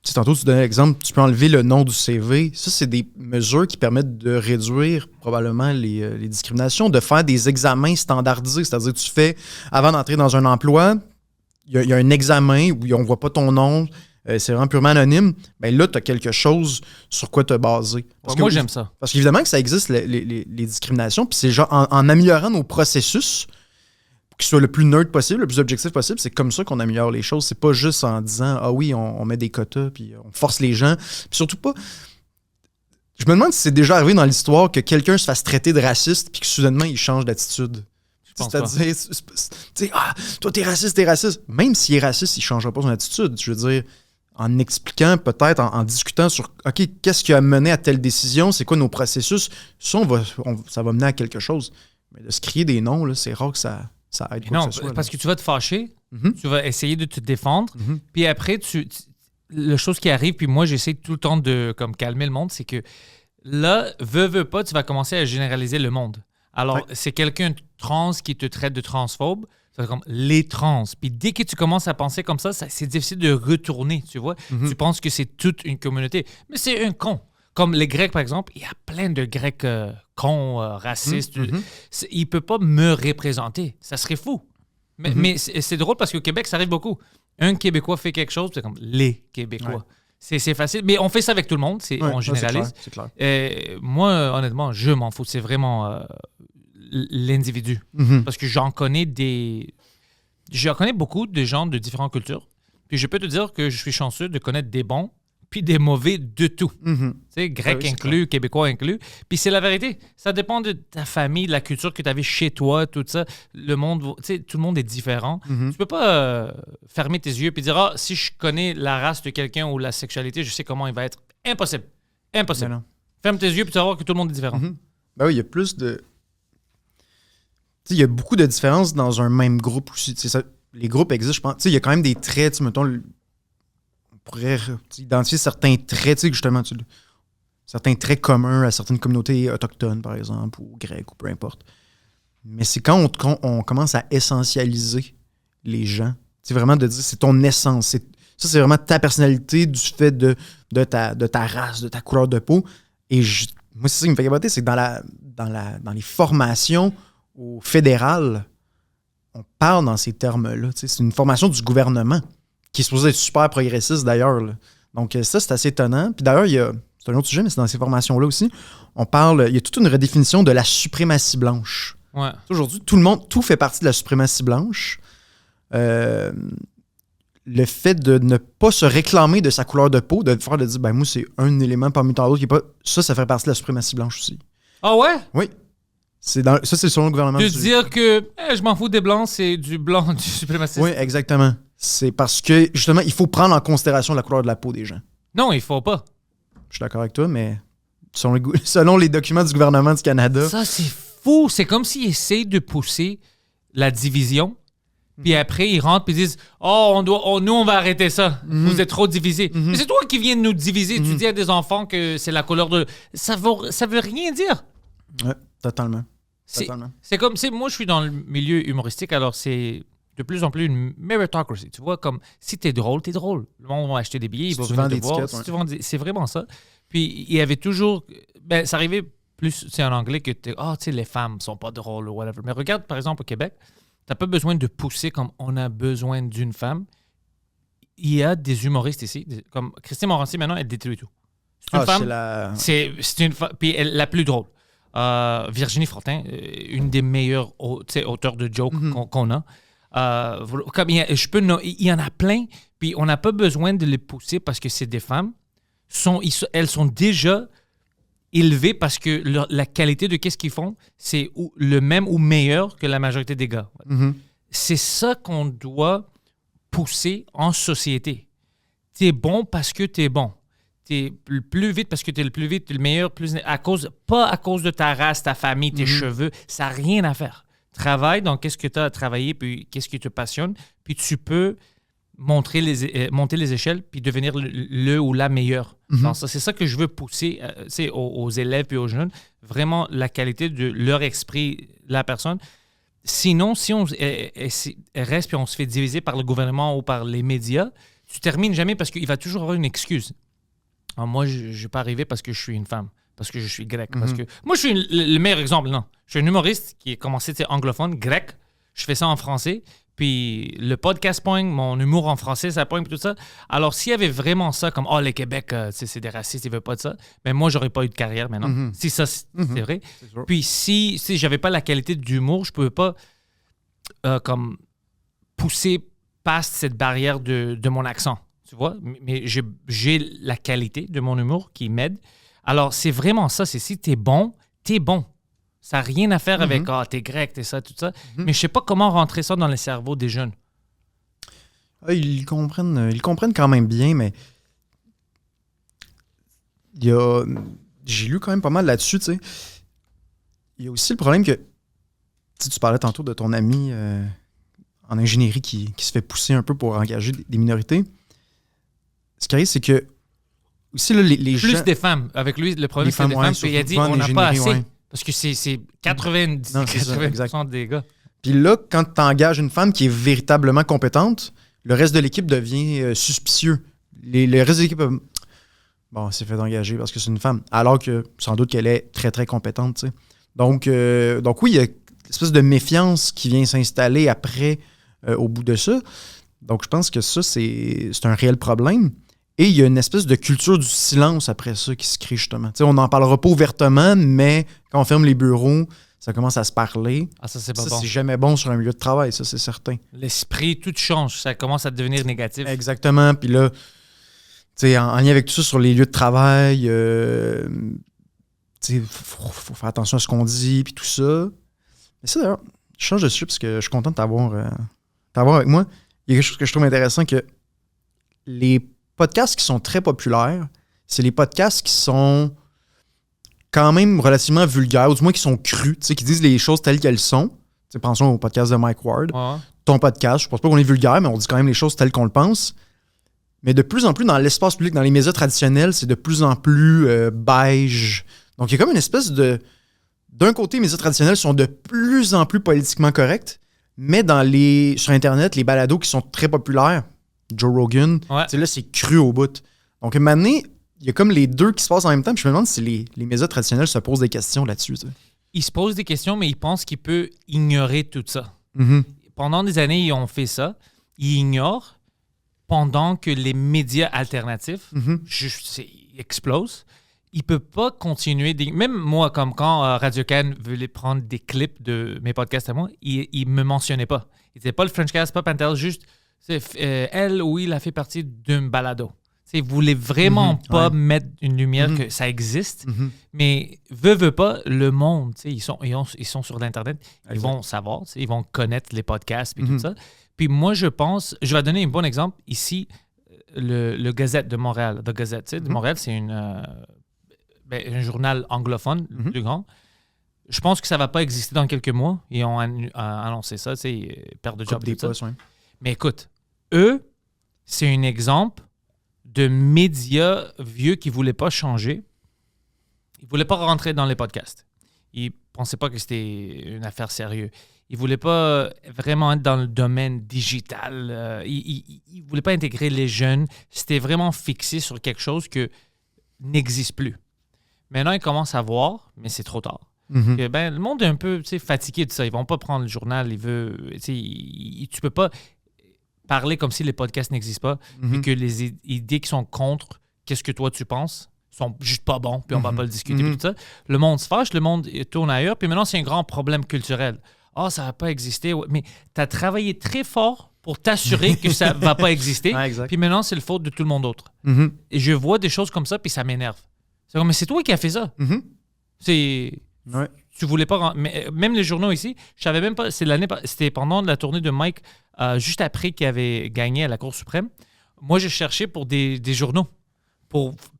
tu sais, tantôt, tu donnais l'exemple, tu peux enlever le nom du CV. Ça, c'est des mesures qui permettent de réduire probablement les discriminations, de faire des examens standardisés. C'est-à-dire, tu fais, avant d'entrer dans un emploi, il y a un examen où on ne voit pas ton nom, c'est vraiment purement anonyme. Bien là, tu as quelque chose sur quoi te baser. Moi, j'aime ça. Parce qu'évidemment que ça existe, les discriminations, puis c'est genre en améliorant nos processus, qu'il soit le plus neutre possible, le plus objectif possible, c'est comme ça qu'on améliore les choses. C'est pas juste en disant « Ah oui, on met des quotas, puis on force les gens. » Puis surtout pas... Je me demande si c'est déjà arrivé dans l'histoire que quelqu'un se fasse traiter de raciste puis que soudainement, il change d'attitude. C'est-à-dire, tu sais, ah, toi, t'es raciste. Même s'il est raciste, il changera pas son attitude. Je veux dire, en expliquant, peut-être, en discutant sur « OK, qu'est-ce qui a mené à telle décision? C'est quoi nos processus? » Ça, ça va mener à quelque chose. Mais de se crier des noms, là, c'est rare que ça aide quoi non, que ce soit, parce que tu vas te fâcher, Mm-hmm. tu vas essayer de te défendre, puis après, la chose qui arrive, puis moi, j'essaie tout le temps de comme, calmer le monde, c'est que là, veux pas, tu vas commencer à généraliser le monde. Alors, c'est quelqu'un de trans qui te traite de transphobe, c'est comme les trans. Puis dès que tu commences à penser comme ça, c'est difficile de retourner, tu vois. Tu penses que c'est toute une communauté, mais c'est un con. Comme les Grecs, par exemple, il y a plein de Grecs cons, racistes. Il ne peut pas me représenter. Ça serait fou. Mais c'est drôle parce qu'au Québec, ça arrive beaucoup. Un Québécois fait quelque chose, c'est comme les Québécois. Ouais. C'est facile. Mais on fait ça avec tout le monde. On généralise. C'est clair. Moi, honnêtement, je m'en fous. C'est vraiment l'individu. Parce que j'en connais beaucoup de gens de différentes cultures. Puis je peux te dire que je suis chanceux de connaître des bons puis des mauvais de tout. Tu sais, grec inclus, québécois inclus. Puis c'est la vérité. Ça dépend de ta famille, de la culture que tu avais chez toi, tout ça. Le monde, tu sais, tout le monde est différent. Tu peux pas fermer tes yeux puis dire « Ah, si je connais la race de quelqu'un ou la sexualité, je sais comment il va être. » Impossible. Impossible. Non. Ferme tes yeux puis tu vas voir que tout le monde est différent. Ben oui, il y a plus de... Tu sais, il y a beaucoup de différences dans un même groupe aussi. Tu sais, les groupes existent, je pense. Tu sais, il y a quand même des traits, tu sais, mettons... On pourrait identifier certains traits, tu sais, justement, certains traits communs à certaines communautés autochtones, par exemple, ou grecques, ou peu importe. Mais c'est quand on commence à essentialiser les gens. C'est vraiment de dire, c'est ton essence. Ça, c'est vraiment ta personnalité du fait de ta race, de ta couleur de peau. Et moi, c'est ça qui me fait capoter, c'est que dans les formations au fédéral, on parle dans ces termes-là. Tu sais, c'est une formation du gouvernement qui est supposé être super progressiste d'ailleurs. Là. Donc ça, c'est assez étonnant. Puis d'ailleurs, c'est un autre sujet, mais c'est dans ces formations-là aussi, il y a toute une redéfinition de la suprématie blanche. Ouais. Aujourd'hui, tout fait partie de la suprématie blanche. Le fait de ne pas se réclamer de sa couleur de peau, de dire, ben moi, c'est un élément parmi tant d'autres qui est pas... Ça fait partie de la suprématie blanche aussi. Ah ouais? Oui. Ça, c'est selon le gouvernement. De dire que je m'en fous des blancs, c'est du blanc du suprémacisme. Oui, exactement. C'est parce que, justement, il faut prendre en considération la couleur de la peau des gens. Non, il faut pas. Je suis d'accord avec toi, mais selon les documents du gouvernement du Canada. Ça, c'est fou. C'est comme s'ils essayent de pousser la division. Puis après, ils rentrent et disent « Oh, nous, on va arrêter ça. Vous êtes trop divisés. Mais c'est toi qui viens de nous diviser. Tu dis à des enfants que c'est la couleur de... Ça veut rien dire. Ouais, totalement. C'est comme... Moi, je suis dans le milieu humoristique, alors c'est de plus en plus une meritocracy. Tu vois, comme si t'es drôle, t'es drôle. Le monde va acheter des billets, ils vont venir te voir. Si tu vends c'est vraiment ça. Puis il y avait toujours... Ben, ça arrivait plus en anglais que tu sais, les femmes sont pas drôles ou whatever. Mais regarde, par exemple, au Québec, t'as pas besoin de pousser comme on a besoin d'une femme. Il y a des humoristes ici, comme Christine Morancy, maintenant, elle détruit tout. C'est une femme. C'est une femme. Puis elle la plus drôle. Virginie Fortin, une des meilleures auteurs de jokes qu'on a. Comme il y en a plein, puis on n'a pas besoin de les pousser parce que c'est des femmes. Elles sont déjà élevées parce que la qualité de qu'est-ce qu'ils font, c'est le même ou meilleur que la majorité des gars. C'est ça qu'on doit pousser en société. T'es bon parce que t'es bon. T'es le plus vite parce que t'es le plus vite, t'es le meilleur, pas à cause de ta race, ta famille, tes cheveux. Ça n'a rien à faire. Travaille dans qu'est-ce que tu as à travailler, puis qu'est-ce qui te passionne, puis tu peux monter les échelles, puis devenir le ou la meilleure. C'est ça que je veux pousser aux élèves et aux jeunes. Vraiment, la qualité de leur esprit, la personne. Sinon, si on reste puis on se fait diviser par le gouvernement ou par les médias, tu termines jamais parce qu'il va toujours avoir une excuse. Alors moi, je ne vais pas arriver parce que je suis une femme, parce que je suis grec. Parce que moi, je suis le meilleur exemple. Non, je suis un humoriste qui a commencé anglophone, grec. Je fais ça en français. Puis le podcast pogne, mon humour en français, ça pogne, tout ça. Alors, s'il y avait vraiment ça, comme « Oh, les Québec, c'est des racistes, ils veulent pas de ça », mais moi, j'aurais pas eu de carrière maintenant. Si ça, c'est vrai. C'est puis si j'avais pas la qualité d'humour, je pouvais pas comme pousser past cette barrière de mon accent, tu vois. Mais j'ai la qualité de mon humour qui m'aide. Alors, c'est vraiment ça. C'est si t'es bon, t'es bon. Ça n'a rien à faire avec « Ah, t'es grec, t'es ça, tout ça ». Mais je sais pas comment rentrer ça dans le cerveau des jeunes. Ils comprennent quand même bien, mais j'ai lu quand même pas mal là-dessus, tu sais. Il y a aussi le problème que, tu parlais tantôt de ton ami en ingénierie qui se fait pousser un peu pour engager des minorités. Ce qui arrive, c'est que aussi là, les plus gens... des femmes. Avec lui, le problème, c'est des femmes. Puis il a dit, on n'a pas assez. Ouais. Parce que c'est 80% des gars. Puis là, quand tu engages une femme qui est véritablement compétente, le reste de l'équipe devient suspicieux. Le reste de l'équipe, c'est fait d'engager parce que c'est une femme. Alors que sans doute qu'elle est très, très compétente. T'sais. Donc oui, il y a une espèce de méfiance qui vient s'installer après, au bout de ça. Donc je pense que ça, c'est un réel problème. Et il y a une espèce de culture du silence après ça qui se crée justement. T'sais, on n'en parlera pas ouvertement, mais quand on ferme les bureaux, ça commence à se parler. Ah, ça, c'est pas bon. C'est jamais bon sur un milieu de travail, ça, c'est certain. L'esprit, tout change. Ça commence à devenir négatif. Exactement. Puis là, en lien avec tout ça sur les lieux de travail, faut faire attention à ce qu'on dit, puis tout ça. Mais ça, d'ailleurs, je change de sujet parce que je suis content de t'avoir avec moi. Il y a quelque chose que je trouve intéressant, que les podcasts qui sont très populaires, c'est les podcasts qui sont quand même relativement vulgaires, ou du moins qui sont crus, qui disent les choses telles qu'elles sont. T'sais, pensons au podcast de Mike Ward. Ouais. Ton podcast, je pense pas qu'on est vulgaire, mais on dit quand même les choses telles qu'on le pense. Mais de plus en plus, dans l'espace public, dans les médias traditionnels, c'est de plus en plus beige. Donc, il y a comme une espèce de... D'un côté, les médias traditionnels sont de plus en plus politiquement corrects, mais sur Internet, les balados qui sont très populaires, Joe Rogan, là, c'est cru au bout. Donc, à un moment donné, il y a comme les deux qui se passent en même temps. Puis je me demande si les médias traditionnels se posent des questions là-dessus. T'sais. Ils se posent des questions, mais ils pensent qu'ils peuvent ignorer tout ça. Pendant des années, ils ont fait ça. Ils ignorent pendant que les médias alternatifs explosent. Ils ne peuvent pas continuer. Même moi, comme quand Radio-Can voulait prendre des clips de mes podcasts à moi, ils ne me mentionnaient pas. Ils disaient pas le Frenchcast, pas Pantel, juste elle ou il a fait partie d'un balado. Ils ne voulaient vraiment pas mettre une lumière que ça existe, mais veut pas, le monde, ils sont sur l'Internet, ils vont savoir, ils vont connaître les podcasts et tout ça. Puis moi, je pense, je vais donner un bon exemple ici, le Gazette de Montréal. The Gazette de Montréal, c'est une un journal anglophone, le plus grand. Je pense que ça ne va pas exister dans quelques mois. Ils ont annoncé ça, tu sais, perte de job et tout ça. Mais écoute, eux, c'est un exemple de médias vieux qui ne voulaient pas changer. Ils ne voulaient pas rentrer dans les podcasts. Ils ne pensaient pas que c'était une affaire sérieuse. Ils ne voulaient pas vraiment être dans le domaine digital. Ils ne voulaient pas intégrer les jeunes. C'était vraiment fixé sur quelque chose qui n'existe plus. Maintenant, ils commencent à voir, mais c'est trop tard. Que, le monde est un peu fatigué de ça. Ils ne vont pas prendre le journal. Tu ne peux pas parler comme si les podcasts n'existent pas et que les idées qui sont contre qu'est-ce que toi tu penses sont juste pas bons, puis on va pas le discuter, puis tout ça. Le monde se fâche, le monde tourne ailleurs, puis maintenant, c'est un grand problème culturel. Ah, ça va pas exister. Mais tu as travaillé très fort pour t'assurer que ça va pas exister, puis maintenant, c'est le faute de tout le monde d'autre. Et je vois des choses comme ça, puis ça m'énerve. C'est comme, mais c'est toi qui as fait ça. C'est... Ouais. Tu voulais pas... Même les journaux ici, je savais même pas... C'était pendant la tournée de Mike, juste après qu'il avait gagné à la Cour suprême. Moi, je cherchais pour des journaux.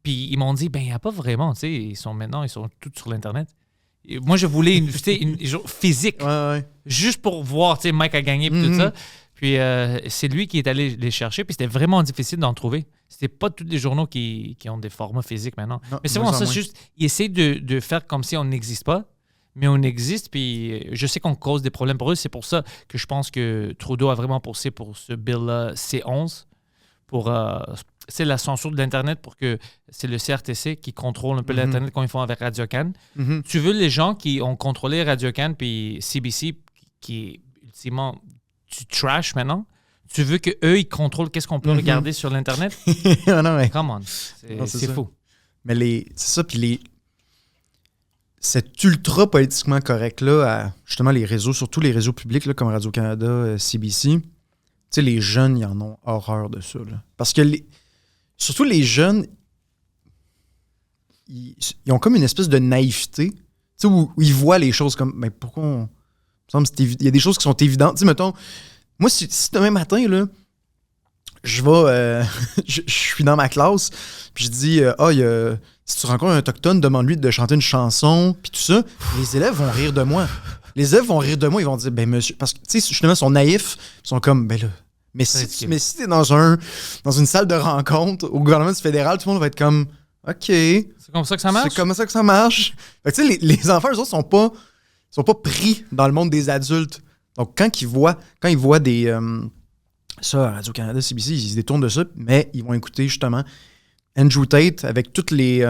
Puis ils m'ont dit, il n'y a pas vraiment, tu sais, ils sont tous sur l'Internet. Et moi, je voulais une physique, juste pour voir, tu sais, Mike a gagné, puis tout ça. Puis c'est lui qui est allé les chercher, puis c'était vraiment difficile d'en trouver. C'était pas tous les journaux qui ont des formats physiques maintenant. Non, mais c'est vraiment ça, c'est juste, ils essaient de faire comme si on n'existe pas, mais on existe, puis je sais qu'on cause des problèmes pour eux. C'est pour ça que je pense que Trudeau a vraiment poussé pour ce bill-là C11, pour... c'est la censure de l'Internet pour que c'est le CRTC qui contrôle un peu l'Internet comme ils font avec Radio-Can. Tu veux les gens qui ont contrôlé Radio-Can puis CBC, qui est ultimement du trash maintenant, tu veux qu'eux, ils contrôlent qu'est-ce qu'on peut regarder sur l'Internet? Non, mais... Come on, c'est fou. Mais c'est ça, puis cet ultra politiquement correct-là, justement les réseaux, surtout les réseaux publics là, comme Radio-Canada, CBC, tu sais, les jeunes, ils en ont horreur de ça. Là. Parce que surtout les jeunes, ils ont comme une espèce de naïveté, tu sais, où ils voient les choses comme, mais pourquoi il y a des choses qui sont évidentes. Tu sais, mettons, moi, si demain matin, là, je vais, je suis dans ma classe, puis je dis, si tu rencontres un autochtone, demande-lui de chanter une chanson, puis tout ça, les élèves vont rire de moi. Les élèves vont rire de moi, ils vont dire, ben monsieur, parce que, tu sais, justement, ils sont naïfs, ils sont comme, ben là, mais si t'es dans une salle de rencontre au gouvernement fédéral, tout le monde va être comme, OK. C'est comme ça que ça marche? C'est comme ça que ça marche. Fait que, tu sais, les enfants, eux autres, sont pas pris dans le monde des adultes. Donc, quand ils voient des... ça, Radio-Canada, CBC, ils se détournent de ça, mais ils vont écouter, justement, Andrew Tate, avec tous les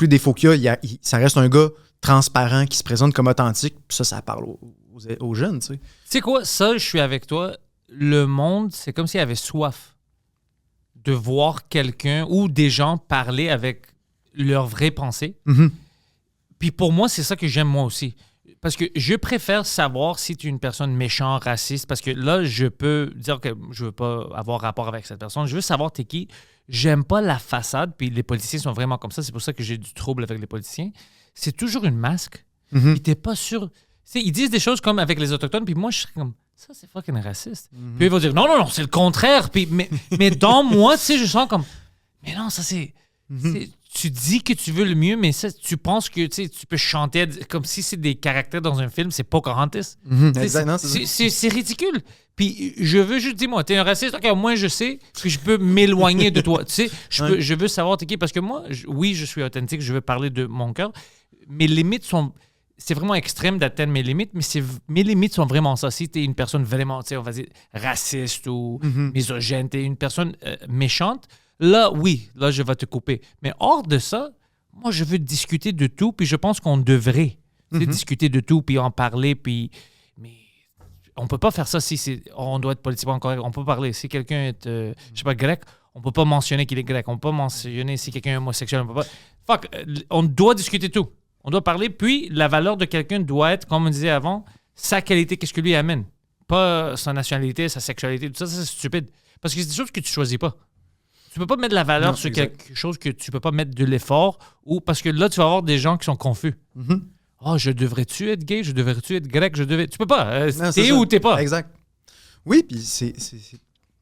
défauts qu'il y a, ça reste un gars transparent qui se présente comme authentique. Puis ça parle aux jeunes, tu sais. Tu sais quoi? Ça, je suis avec toi. Le monde, c'est comme s'il avait soif de voir quelqu'un ou des gens parler avec leurs vraies pensées. Puis pour moi, c'est ça que j'aime moi aussi. Parce que je préfère savoir si tu es une personne méchante, raciste, parce que là, je peux dire que je veux pas avoir rapport avec cette personne. Je veux savoir t'es qui. J'aime pas la façade, puis les politiciens sont vraiment comme ça. C'est pour ça que j'ai du trouble avec les politiciens. C'est toujours une masque. Puis t'es pas sûr. T'sais, ils disent des choses comme avec les Autochtones, puis moi, je serais comme... Ça, c'est fucking raciste. Puis ils vont dire, non, c'est le contraire. Puis, mais dans moi, tu sais, je sens comme, mais non, ça, c'est tu dis que tu veux le mieux, mais ça, tu penses que tu peux chanter comme si c'est des caractères dans un film, c'est Pocahontas. C'est ridicule. Puis je veux juste dire, moi, t'es un raciste, ok, moi, je sais que je peux m'éloigner de toi. Tu sais, je veux savoir t'es qui, parce que moi, oui, je suis authentique, je veux parler de mon cœur. Mes limites sont... C'est vraiment extrême d'atteindre mes limites, mais mes limites sont vraiment ça. Si tu es une personne vraiment, on va dire, raciste ou misogyne, tu es une personne méchante, là, oui, là, je vais te couper. Mais hors de ça, moi, je veux discuter de tout, puis je pense qu'on devrait discuter de tout, puis en parler, puis... Mais on peut pas faire ça si on doit être politiquement correct. On peut parler. Si quelqu'un est, je sais pas, grec, on peut pas mentionner qu'il est grec. On peut pas mentionner si quelqu'un est homosexuel. On peut pas... Fuck, on doit discuter tout. On doit parler, puis la valeur de quelqu'un doit être, comme on disait avant, sa qualité, qu'est-ce que lui amène. Pas sa nationalité, sa sexualité, tout ça, c'est stupide. Parce que c'est des choses que tu choisis pas. Tu peux pas mettre de la valeur sur quelque chose que tu peux pas mettre de l'effort, ou parce que là, tu vas avoir des gens qui sont confus. Je devrais-tu être gay? Je devrais-tu être grec? Tu peux pas. T'es où t'es pas? Exact. Oui, puis c'est... Tu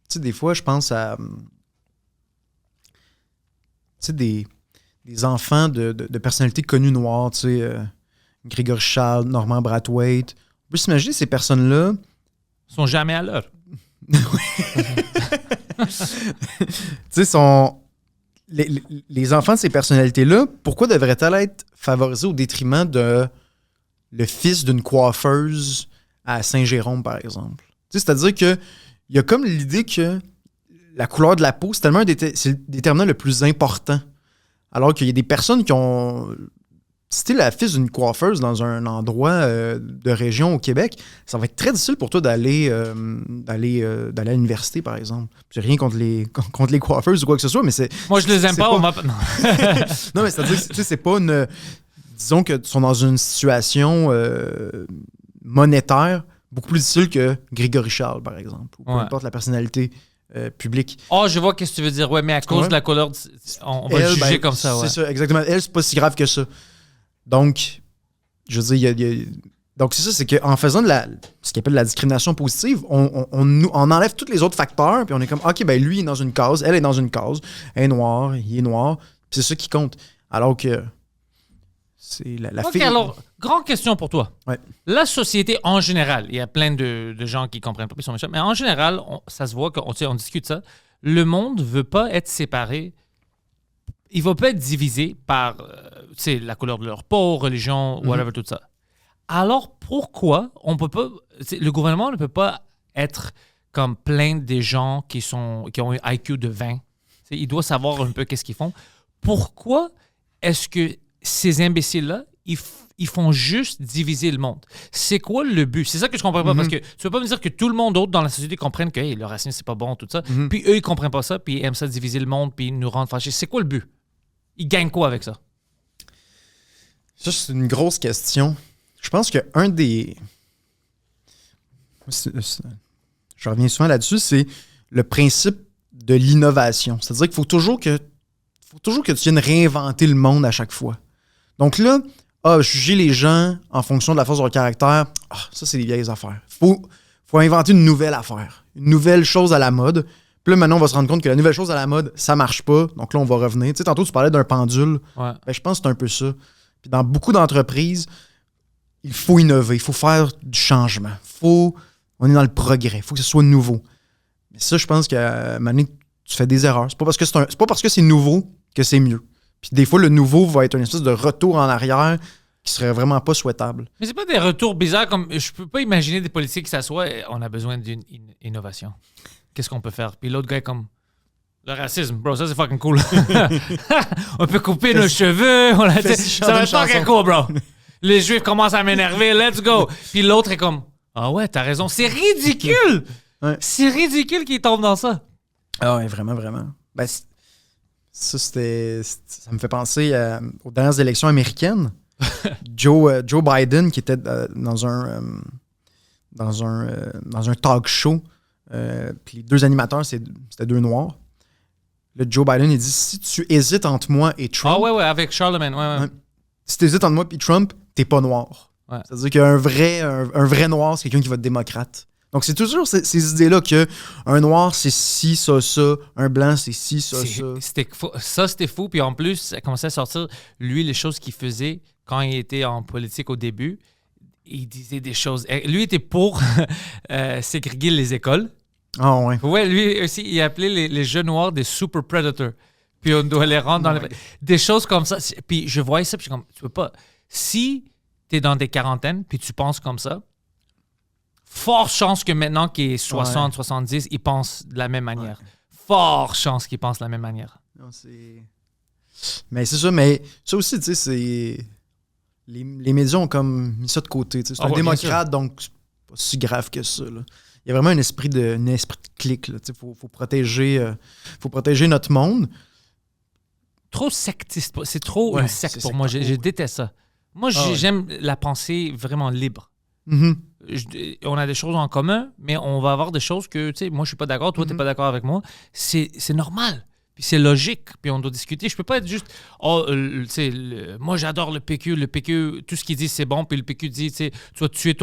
sais, des fois, je pense à... Tu sais, des enfants de personnalités connues noires, tu sais, Grégory Charles, Norman Brathwaite. On peut s'imaginer ces personnes-là. Ils sont jamais à l'heure. Tu sais, les enfants de ces personnalités-là, pourquoi devraient-elles être favorisés au détriment de le fils d'une coiffeuse à Saint-Jérôme, par exemple? Tu sais, c'est-à-dire qu'il y a comme l'idée que la couleur de la peau, c'est tellement c'est le déterminant le plus important. Alors qu'il y a des personnes qui ont... Si t'es la fille d'une coiffeuse dans un endroit de région au Québec, ça va être très difficile pour toi d'aller à l'université, par exemple. J'ai rien contre les coiffeuses ou quoi que ce soit, mais c'est... Moi, je les aime pas. Non. Non, mais c'est-à-dire que c'est pas une... Disons que sont dans une situation monétaire beaucoup plus difficile que Grégory Charles, par exemple, ou peu importe la personnalité publique. Oh, je vois ce que tu veux dire. Ouais, mais à cause de la couleur, on va le juger comme ça. Ouais. C'est ça, exactement. Elle, c'est pas si grave que ça. Donc, je veux dire, donc c'est ça, c'est qu'en faisant ce qu'on appelle la discrimination positive, on enlève tous les autres facteurs, puis on est comme, OK, ben lui, il est dans une case, elle est dans une case, elle est noire, il est noir, puis c'est ça qui compte. Alors que c'est la OK, fille... alors, grande question pour toi. Ouais. La société en général, il y a plein de gens qui comprennent pas, ils sont méchants, mais en général, ça se voit on discute ça, le monde veut pas être séparé. Il ne va pas être divisé par la couleur de leur peau, religion, whatever, tout ça. Alors, pourquoi on peut pas... Le gouvernement ne peut pas être comme plein des gens qui ont un IQ de 20. Il doit savoir un peu qu'est-ce qu'ils font. Pourquoi est-ce que ces imbéciles-là, ils font juste diviser le monde? C'est quoi le but? C'est ça que je comprends pas, parce que tu peux pas me dire que tout le monde d'autre dans la société comprenne que le racisme, c'est pas bon, tout ça. Puis eux, ils comprennent pas ça, puis ils aiment ça diviser le monde, puis ils nous rendent fâchés. C'est quoi le but? Ils gagnent quoi avec ça? Ça, c'est une grosse question. Je pense qu'un des... Je reviens souvent là-dessus, c'est le principe de l'innovation. C'est-à-dire qu'il faut toujours que tu viennes réinventer le monde à chaque fois. Donc là, juger les gens en fonction de la force de leur caractère, ça, c'est des vieilles affaires. Faut inventer une nouvelle affaire, une nouvelle chose à la mode. Puis là, maintenant, on va se rendre compte que la nouvelle chose à la mode, ça marche pas. Donc là, on va revenir. Tu sais, tantôt, tu parlais d'un pendule. Ouais. Ben, je pense que c'est un peu ça. Puis dans beaucoup d'entreprises, il faut innover, il faut faire du changement. On est dans le progrès, il faut que ce soit nouveau. Mais ça, je pense qu'à un moment donné, tu fais des erreurs. C'est pas parce que c'est nouveau que c'est mieux. Puis des fois, le nouveau va être une espèce de retour en arrière qui serait vraiment pas souhaitable. Mais c'est pas des retours bizarres comme... Je peux pas imaginer des politiques qui s'assoient et on a besoin d'une innovation. Qu'est-ce qu'on peut faire? Puis l'autre gars est comme... Le racisme, bro, ça c'est fucking cool. On peut couper nos cheveux. Ça va être fucking cool, bro. Les Juifs commencent à m'énerver, let's go. Puis l'autre est comme... Ah ouais, t'as raison. C'est ridicule! Ouais. C'est ridicule qu'il tombe dans ça. Ah ouais, vraiment, vraiment. Ben, ça me fait penser aux dernières élections américaines. Joe Biden, qui était dans un talk show, puis les deux animateurs, c'était deux noirs. Là, Joe Biden, il dit, si tu hésites entre moi et Trump... Ah ouais, avec Charlemagne, ouais. Si tu hésites entre moi et Trump, t'es pas noir. Ouais. C'est-à-dire qu'un vrai noir, c'est quelqu'un qui va être démocrate. Donc, c'est toujours ces idées-là qu'un noir, c'est ci, ça, ça. Un blanc, c'est ci, ça, ça. C'était fou. Puis en plus, ça commençait à sortir, lui, les choses qu'il faisait quand il était en politique au début. Il disait des choses... Lui était pour ségréguer les écoles. Ah ouais. Ouais, lui aussi, il appelait les jeunes noirs des super predators. Puis on doit les rendre dans des choses comme ça. Puis je voyais ça, puis je suis comme, tu peux pas... Si t'es dans des quarantaines, puis tu penses comme ça, fort chance que maintenant qu'il est 60, 70, il pense de la même manière. Ouais. Fort chance qu'il pense de la même manière. Non, mais c'est ça, mais ça aussi, tu sais, c'est... Les médias ont comme mis ça de côté. C'est un démocrate, donc c'est pas si grave que ça, là. Il y a vraiment un esprit de clique. Il faut protéger notre monde. Trop sectiste. C'est trop une secte pour moi. Je déteste ça. Moi, j'aime la pensée vraiment libre. Mm-hmm. On a des choses en commun, mais on va avoir des choses que, tu sais, moi, je suis pas d'accord, toi, t'es pas d'accord avec moi. C'est normal. Puis c'est logique, puis on doit discuter. Je peux pas être juste, tu sais, moi j'adore le PQ, tout ce qu'il dit c'est bon, puis le PQ dit, tu sais, tu vas tuer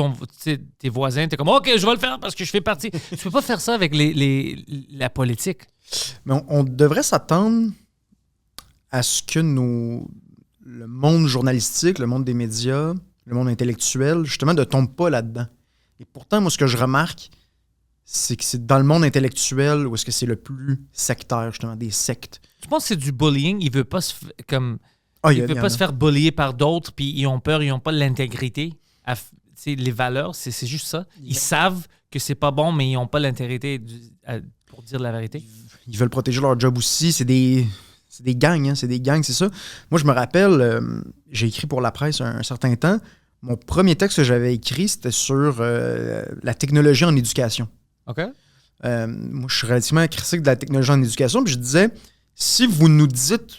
tes voisins, t'es comme, OK, je vais le faire parce que je fais partie. Tu peux pas faire ça avec la politique. Mais on devrait s'attendre à ce que le monde journalistique, le monde des médias, le monde intellectuel, justement, ne tombe pas là-dedans. Et pourtant, moi, ce que je remarque, c'est que c'est dans le monde intellectuel où est-ce que c'est le plus sectaire, justement, des sectes. Je pense que c'est du bullying. Il veut pas se se faire bullier par d'autres, puis ils ont peur, ils n'ont pas l'intégrité. Les valeurs, c'est juste ça. Ils savent que c'est pas bon, mais ils n'ont pas l'intégrité pour dire la vérité. Ils veulent protéger leur job aussi. C'est des gangs, hein, c'est des gangs, c'est ça. Moi, je me rappelle, j'ai écrit pour la presse un certain temps. Mon premier texte que j'avais écrit, c'était sur la technologie en éducation. OK. Moi, je suis relativement critique de la technologie en éducation, puis je disais, si vous nous dites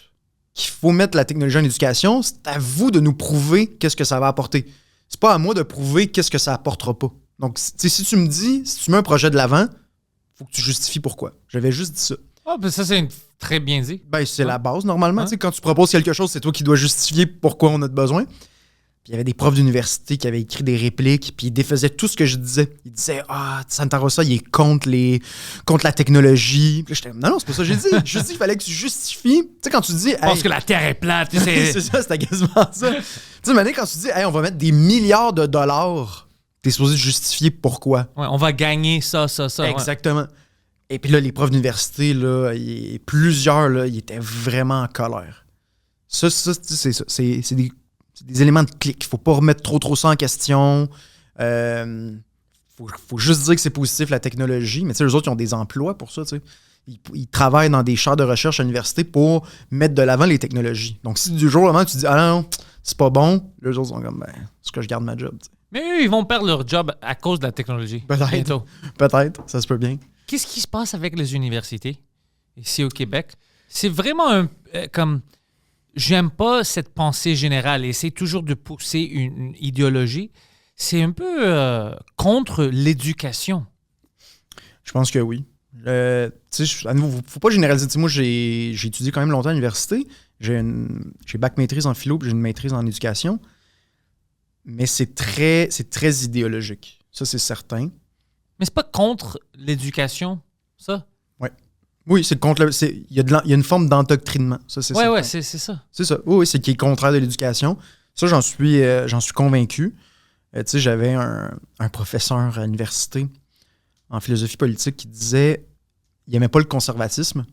qu'il faut mettre la technologie en éducation, c'est à vous de nous prouver qu'est-ce que ça va apporter. C'est pas à moi de prouver qu'est-ce que ça apportera pas. Donc, si tu me dis, si tu mets un projet de l'avant, il faut que tu justifies pourquoi. J'avais juste dit ça. Ah, ben ça, c'est très bien dit. Ben, c'est la base, normalement. Quand tu proposes quelque chose, c'est toi qui dois justifier pourquoi on a de besoin. Puis il y avait des profs d'université qui avaient écrit des répliques, puis ils défaisaient tout ce que je disais. Ils disaient « Ah, Santa Rosa, il est contre la technologie. » Puis j'étais « Non, c'est pas ça que j'ai dit. J'ai dit qu'il fallait que tu justifies. » Tu sais, quand tu dis « Parce que la Terre est plate. C'est ça, c'était quasiment ça. Tu sais, maintenant, quand tu dis « Hey, on va mettre des milliards de dollars », t'es supposé justifier pourquoi. Ouais, on va gagner ça. Exactement. Ouais. Et puis là, les profs d'université, là, plusieurs, là, ils étaient vraiment en colère. Ça, c'est ça. C'est des éléments de clic. Il ne faut pas remettre trop ça en question. Faut juste dire que c'est positif, la technologie. Mais tu sais, eux autres, ils ont des emplois pour ça. Tu sais. Ils travaillent dans des chaires de recherche à l'université pour mettre de l'avant les technologies. Donc, si du jour au lendemain, tu dis « Ah non, c'est pas bon », les autres sont comme « Ben, est-ce que je garde ma job? » tu sais. Mais eux, ils vont perdre leur job à cause de la technologie. Peut-être, ça se peut bien. Qu'est-ce qui se passe avec les universités ici au Québec? C'est vraiment comme... J'aime pas cette pensée générale. Essayer toujours de pousser une idéologie. C'est un peu contre l'éducation. Je pense que oui. À nouveau, faut pas généraliser. T'sais, moi, j'ai étudié quand même longtemps à l'université. J'ai bac maîtrise en philo puis j'ai une maîtrise en éducation. Mais c'est très idéologique. Ça, c'est certain. Mais c'est pas contre l'éducation, ça? Oui, c'est contre il y a une forme d'endoctrinement. Ça, c'est ouais, c'est ça. C'est ça. Oui, c'est qui est contraire de l'éducation. Ça, j'en suis convaincu. Tu sais, j'avais un professeur à l'université en philosophie politique qui disait il n'aimait pas le conservatisme.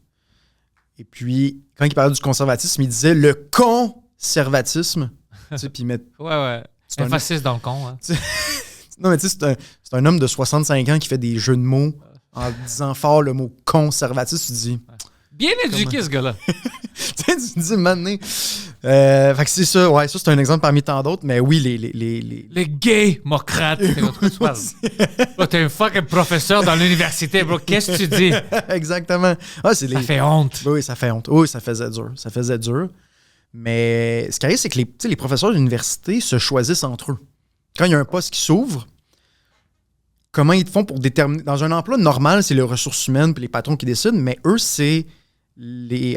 Et puis, quand il parlait du conservatisme, il disait le conservatisme. Tu sais, puis ouais. C'est emphasis dans le con. Hein. Non, mais tu sais, c'est un homme de 65 ans qui fait des jeux de mots en disant fort le mot conservatisme. Tu dis... Bien éduqué, ce gars-là. Tu dis maintenant. Fait que c'est ça. Ouais, ça, c'est un exemple parmi tant d'autres. Mais oui, les gays-mocrates. T'es un fucking professeur dans l'université, bro. Qu'est-ce que tu dis? Exactement. Ah, ça fait honte. Oui, ça fait honte. Oui, ça faisait dur. Ça faisait dur. Mais ce qui arrive, c'est que les professeurs d'université se choisissent entre eux. Quand il y a un poste qui s'ouvre, comment ils font pour déterminer... Dans un emploi normal, c'est les ressources humaines et les patrons qui décident, mais eux,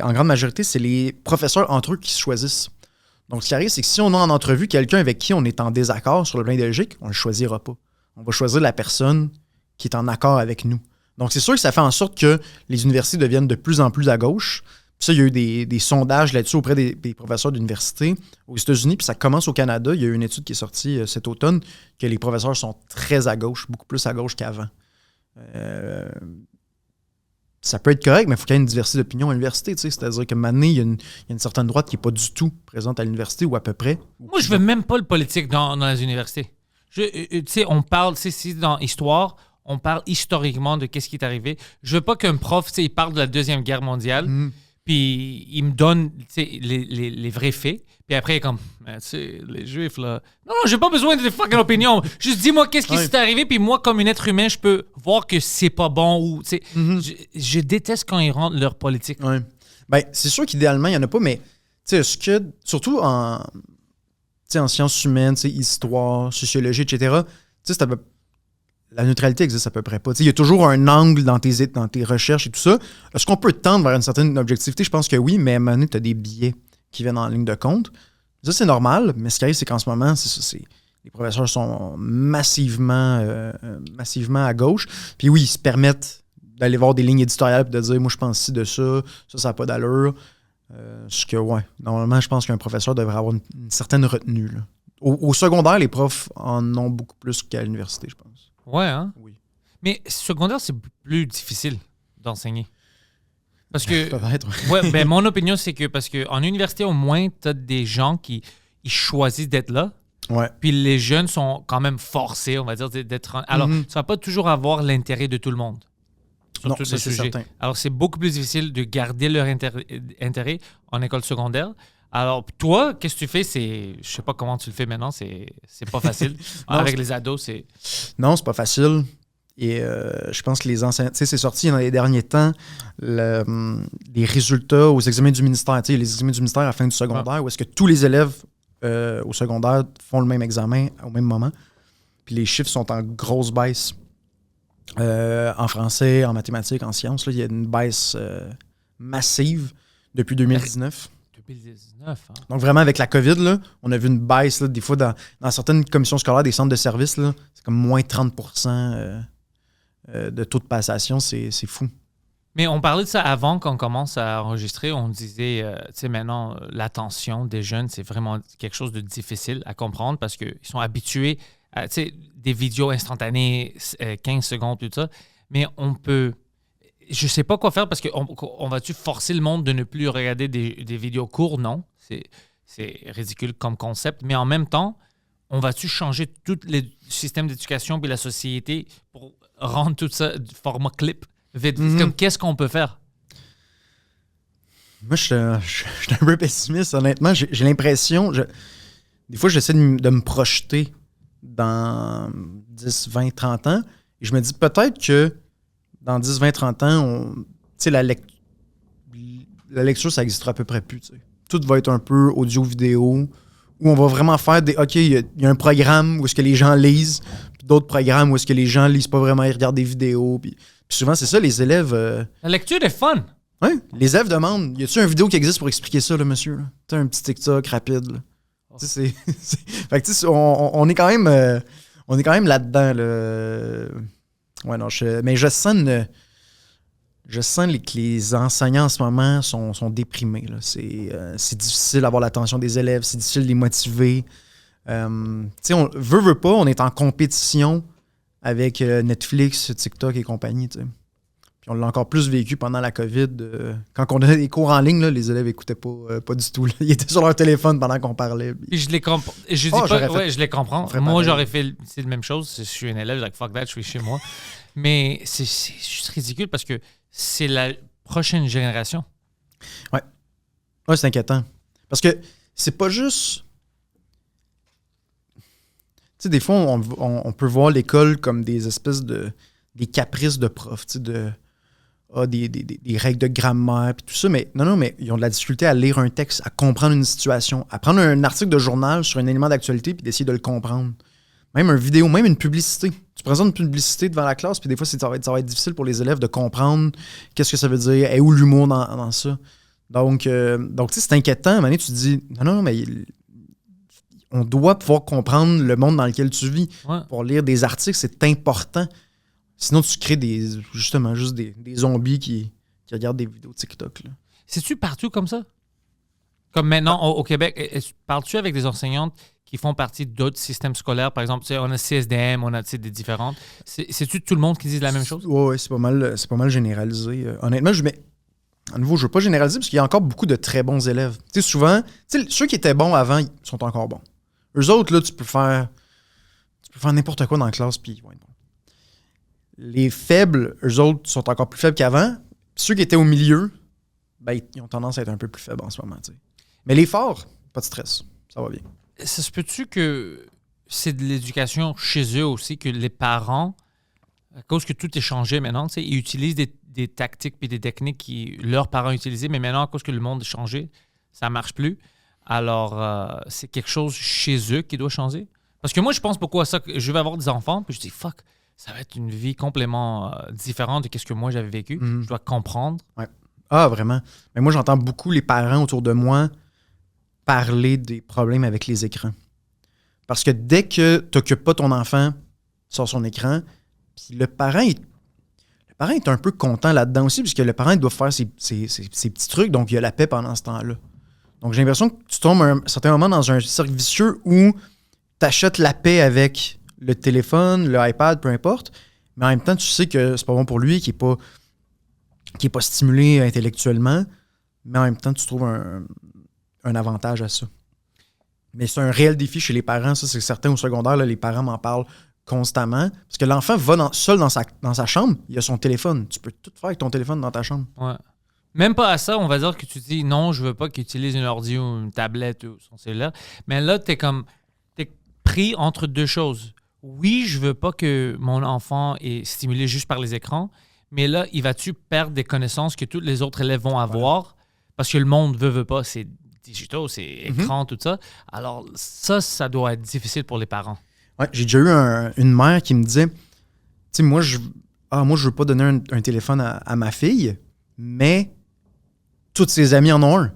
en grande majorité, c'est les professeurs entre eux qui se choisissent. Donc, ce qui arrive, c'est que si on a en entrevue quelqu'un avec qui on est en désaccord sur le plan idéologique, on ne le choisira pas. On va choisir la personne qui est en accord avec nous. Donc, c'est sûr que ça fait en sorte que les universités deviennent de plus en plus à gauche. Puis ça, il y a eu des sondages là-dessus auprès des professeurs d'université aux États-Unis, puis ça commence au Canada. Il y a eu une étude qui est sortie cet automne que les professeurs sont très à gauche, beaucoup plus à gauche qu'avant. Ça peut être correct, mais il faut qu'il y ait une diversité d'opinion à l'université. C'est-à-dire que maintenant, il y a une certaine droite qui n'est pas du tout présente à l'université ou à peu près. Moi, je veux même pas le politique dans les universités. On parle, dans l'histoire, on parle historiquement de qu'est-ce qui est arrivé. Je veux pas qu'un prof, il parle de la Deuxième Guerre mondiale, puis il me donne les vrais faits. Puis après, comme, les Juifs, là... Non, j'ai pas besoin de fucking opinion. Juste dis-moi qu'est-ce qui s'est arrivé, puis moi, comme un être humain, je peux voir que c'est pas bon. Ou, je déteste quand ils rendent leur politique. Ouais. Ben, c'est sûr qu'idéalement, il y en a pas, mais est-ce que, surtout en sciences humaines, histoire, sociologie, etc., la neutralité existe à peu près pas. Il y a toujours un angle dans tes recherches et tout ça. Est-ce qu'on peut tendre vers une certaine objectivité? Je pense que oui, mais à un moment donné, tu as des biais qui viennent en ligne de compte. Ça, c'est normal, mais ce qui arrive, c'est qu'en ce moment, les professeurs sont massivement à gauche. Puis oui, ils se permettent d'aller voir des lignes éditoriales et de dire « Moi, je pense ci de ça, ça n'a pas d'allure ». Ce que, ouais, normalement, je pense qu'un professeur devrait avoir une certaine retenue. Là. Au secondaire, les profs en ont beaucoup plus qu'à l'université, je pense. Ouais, hein? Oui. Mais secondaire, c'est plus difficile d'enseigner. Parce que, Peut-être. ouais, ben, mon opinion, c'est que parce qu'en université, au moins, tu as des gens qui ils choisissent d'être là. Ouais. Puis les jeunes sont quand même forcés, on va dire, d'être. Alors, ça va pas toujours avoir l'intérêt de tout le monde. Sur Non, tous ça, les c'est sujets. certain. Alors, c'est beaucoup plus difficile de garder leur intérêt en école secondaire. Alors, toi, qu'est-ce que tu fais? Je sais pas comment tu le fais maintenant, c'est pas facile. Non, Avec les ados, c'est. Non, c'est pas facile. Et je pense que les enseignants... Tu sais, c'est sorti dans les derniers temps, les résultats aux examens du ministère. Tu sais, les examens du ministère à la fin du secondaire, où est-ce que tous les élèves au secondaire font le même examen au même moment. Puis les chiffres sont en grosse baisse. En français, en mathématiques, en sciences, là, il y a une baisse massive depuis 2019. 2019, hein? Donc vraiment, avec la COVID, là, on a vu une baisse. Là, des fois, dans certaines commissions scolaires des centres de services, là, c'est comme moins 30% de taux de passation. C'est fou. Mais on parlait de ça avant qu'on commence à enregistrer. On disait, tu sais, maintenant, l'attention des jeunes, c'est vraiment quelque chose de difficile à comprendre parce qu'ils sont habitués à, tu sais, des vidéos instantanées, 15 secondes, tout ça. Mais on peut... Je sais pas quoi faire parce qu'on va-tu forcer le monde de ne plus regarder des vidéos courtes? Non. C'est ridicule comme concept. Mais en même temps, on va-tu changer tout le système d'éducation puis la société pour rendre tout ça du format clip? Vite, comme qu'est-ce qu'on peut faire? Moi, je suis un peu pessimiste, honnêtement. J'ai l'impression... Des fois, j'essaie de me projeter dans 10, 20, 30 ans. Et je me dis peut-être que dans 10, 20, 30 ans, la lecture, ça n'existera à peu près plus. T'sais. Tout va être un peu audio-vidéo, où on va vraiment faire des... OK, il y a un programme où est-ce que les gens lisent, puis d'autres programmes où est-ce que les gens lisent pas vraiment, ils regardent des vidéos. Puis souvent, c'est ça, les élèves... La lecture est fun. Oui, les élèves demandent, y a-t-il une vidéo qui existe pour expliquer ça, là, monsieur? Tu un petit TikTok rapide, là. Fait que, tu sais, on est quand même là-dedans, là. Ouais, non, mais je sens que les enseignants en ce moment sont déprimés, là. C'est difficile d'avoir l'attention des élèves, c'est difficile de les motiver. Tu sais, on veut pas, on est en compétition avec Netflix, TikTok et compagnie, tu sais. Puis on l'a encore plus vécu pendant la COVID. Quand on donnait des cours en ligne, là, les élèves n'écoutaient pas du tout. Là. Ils étaient sur leur téléphone pendant qu'on parlait. Puis je les comprends. Je dis pas, ouais, je les comprends. Moi, j'aurais fait la même chose. Je suis un élève, like, fuck that, je suis chez moi. Mais c'est juste ridicule parce que c'est la prochaine génération. Ouais. Ouais, c'est inquiétant. Parce que c'est pas juste... Tu sais, des fois, on peut voir l'école comme des espèces des caprices de profs, tu sais, des règles de grammaire puis tout ça, mais non, mais ils ont de la difficulté à lire un texte, à comprendre une situation, à prendre un article de journal sur un élément d'actualité puis d'essayer de le comprendre. Même une vidéo, même une publicité. Tu présentes une publicité devant la classe puis des fois, ça va être difficile pour les élèves de comprendre qu'est-ce que ça veut dire, et où l'humour dans ça. Donc tu sais, c'est inquiétant. À un moment donné, tu te dis, non, mais on doit pouvoir comprendre le monde dans lequel tu vis. Ouais. Pour lire des articles, c'est important. Sinon, tu crées juste des zombies qui regardent des vidéos de TikTok. Là. C'est-tu partout comme ça? Comme maintenant, au Québec, parles-tu avec des enseignantes qui font partie d'autres systèmes scolaires? Par exemple, on a CSDM, on a des différentes. C'est-tu tout le monde qui dit la même chose? Oui, c'est pas mal généralisé. Honnêtement, à nouveau, je veux pas généraliser parce qu'il y a encore beaucoup de très bons élèves. Tu sais, souvent, ceux qui étaient bons avant, ils sont encore bons. Eux autres, là, tu peux faire n'importe quoi dans la classe, puis ils vont être bons. Les faibles, eux autres, sont encore plus faibles qu'avant. Ceux qui étaient au milieu, ben, ils ont tendance à être un peu plus faibles en ce moment. T'sais. Mais les forts, pas de stress. Ça va bien. Ça se peut-tu que c'est de l'éducation chez eux aussi, que les parents, à cause que tout est changé maintenant, ils utilisent des tactiques et des techniques que leurs parents utilisaient, mais maintenant, à cause que le monde a changé, ça ne marche plus. Alors, c'est quelque chose chez eux qui doit changer. Parce que moi, je pense beaucoup à ça. Je vais avoir des enfants, puis je dis, fuck, ça va être une vie complètement différente de ce que moi j'avais vécu. Je dois comprendre. Ouais. Ah, vraiment. Mais moi, j'entends beaucoup les parents autour de moi parler des problèmes avec les écrans. Parce que dès que tu n'occupes pas ton enfant sur son écran, puis le parent parent est un peu content là-dedans aussi, puisque le parent il doit faire ses petits trucs, donc il y a la paix pendant ce temps-là. Donc, j'ai l'impression que tu tombes à un certain moment dans un cercle vicieux où tu achètes la paix avec le téléphone, le iPad, peu importe, mais en même temps, tu sais que c'est pas bon pour lui, qu'il est pas stimulé intellectuellement, mais en même temps, tu trouves un avantage à ça. Mais c'est un réel défi chez les parents, ça, c'est certain. Au secondaire, là, les parents m'en parlent constamment, parce que l'enfant va seul dans sa chambre, il a son téléphone. Tu peux tout faire avec ton téléphone dans ta chambre. Ouais. Même pas à ça, on va dire que tu dis non, je veux pas qu'il utilise une ordi ou une tablette ou son cellulaire. Mais là, t'es pris entre deux choses. Oui, je veux pas que mon enfant est stimulé juste par les écrans, mais là, il va-tu perdre des connaissances que tous les autres élèves vont avoir? Parce que le monde veut pas, c'est digital, c'est écran, tout ça. Alors ça doit être difficile pour les parents. Ouais, j'ai déjà eu une mère qui me disait, tu sais, moi, je veux pas donner un téléphone à ma fille, mais toutes ses amies en ont un.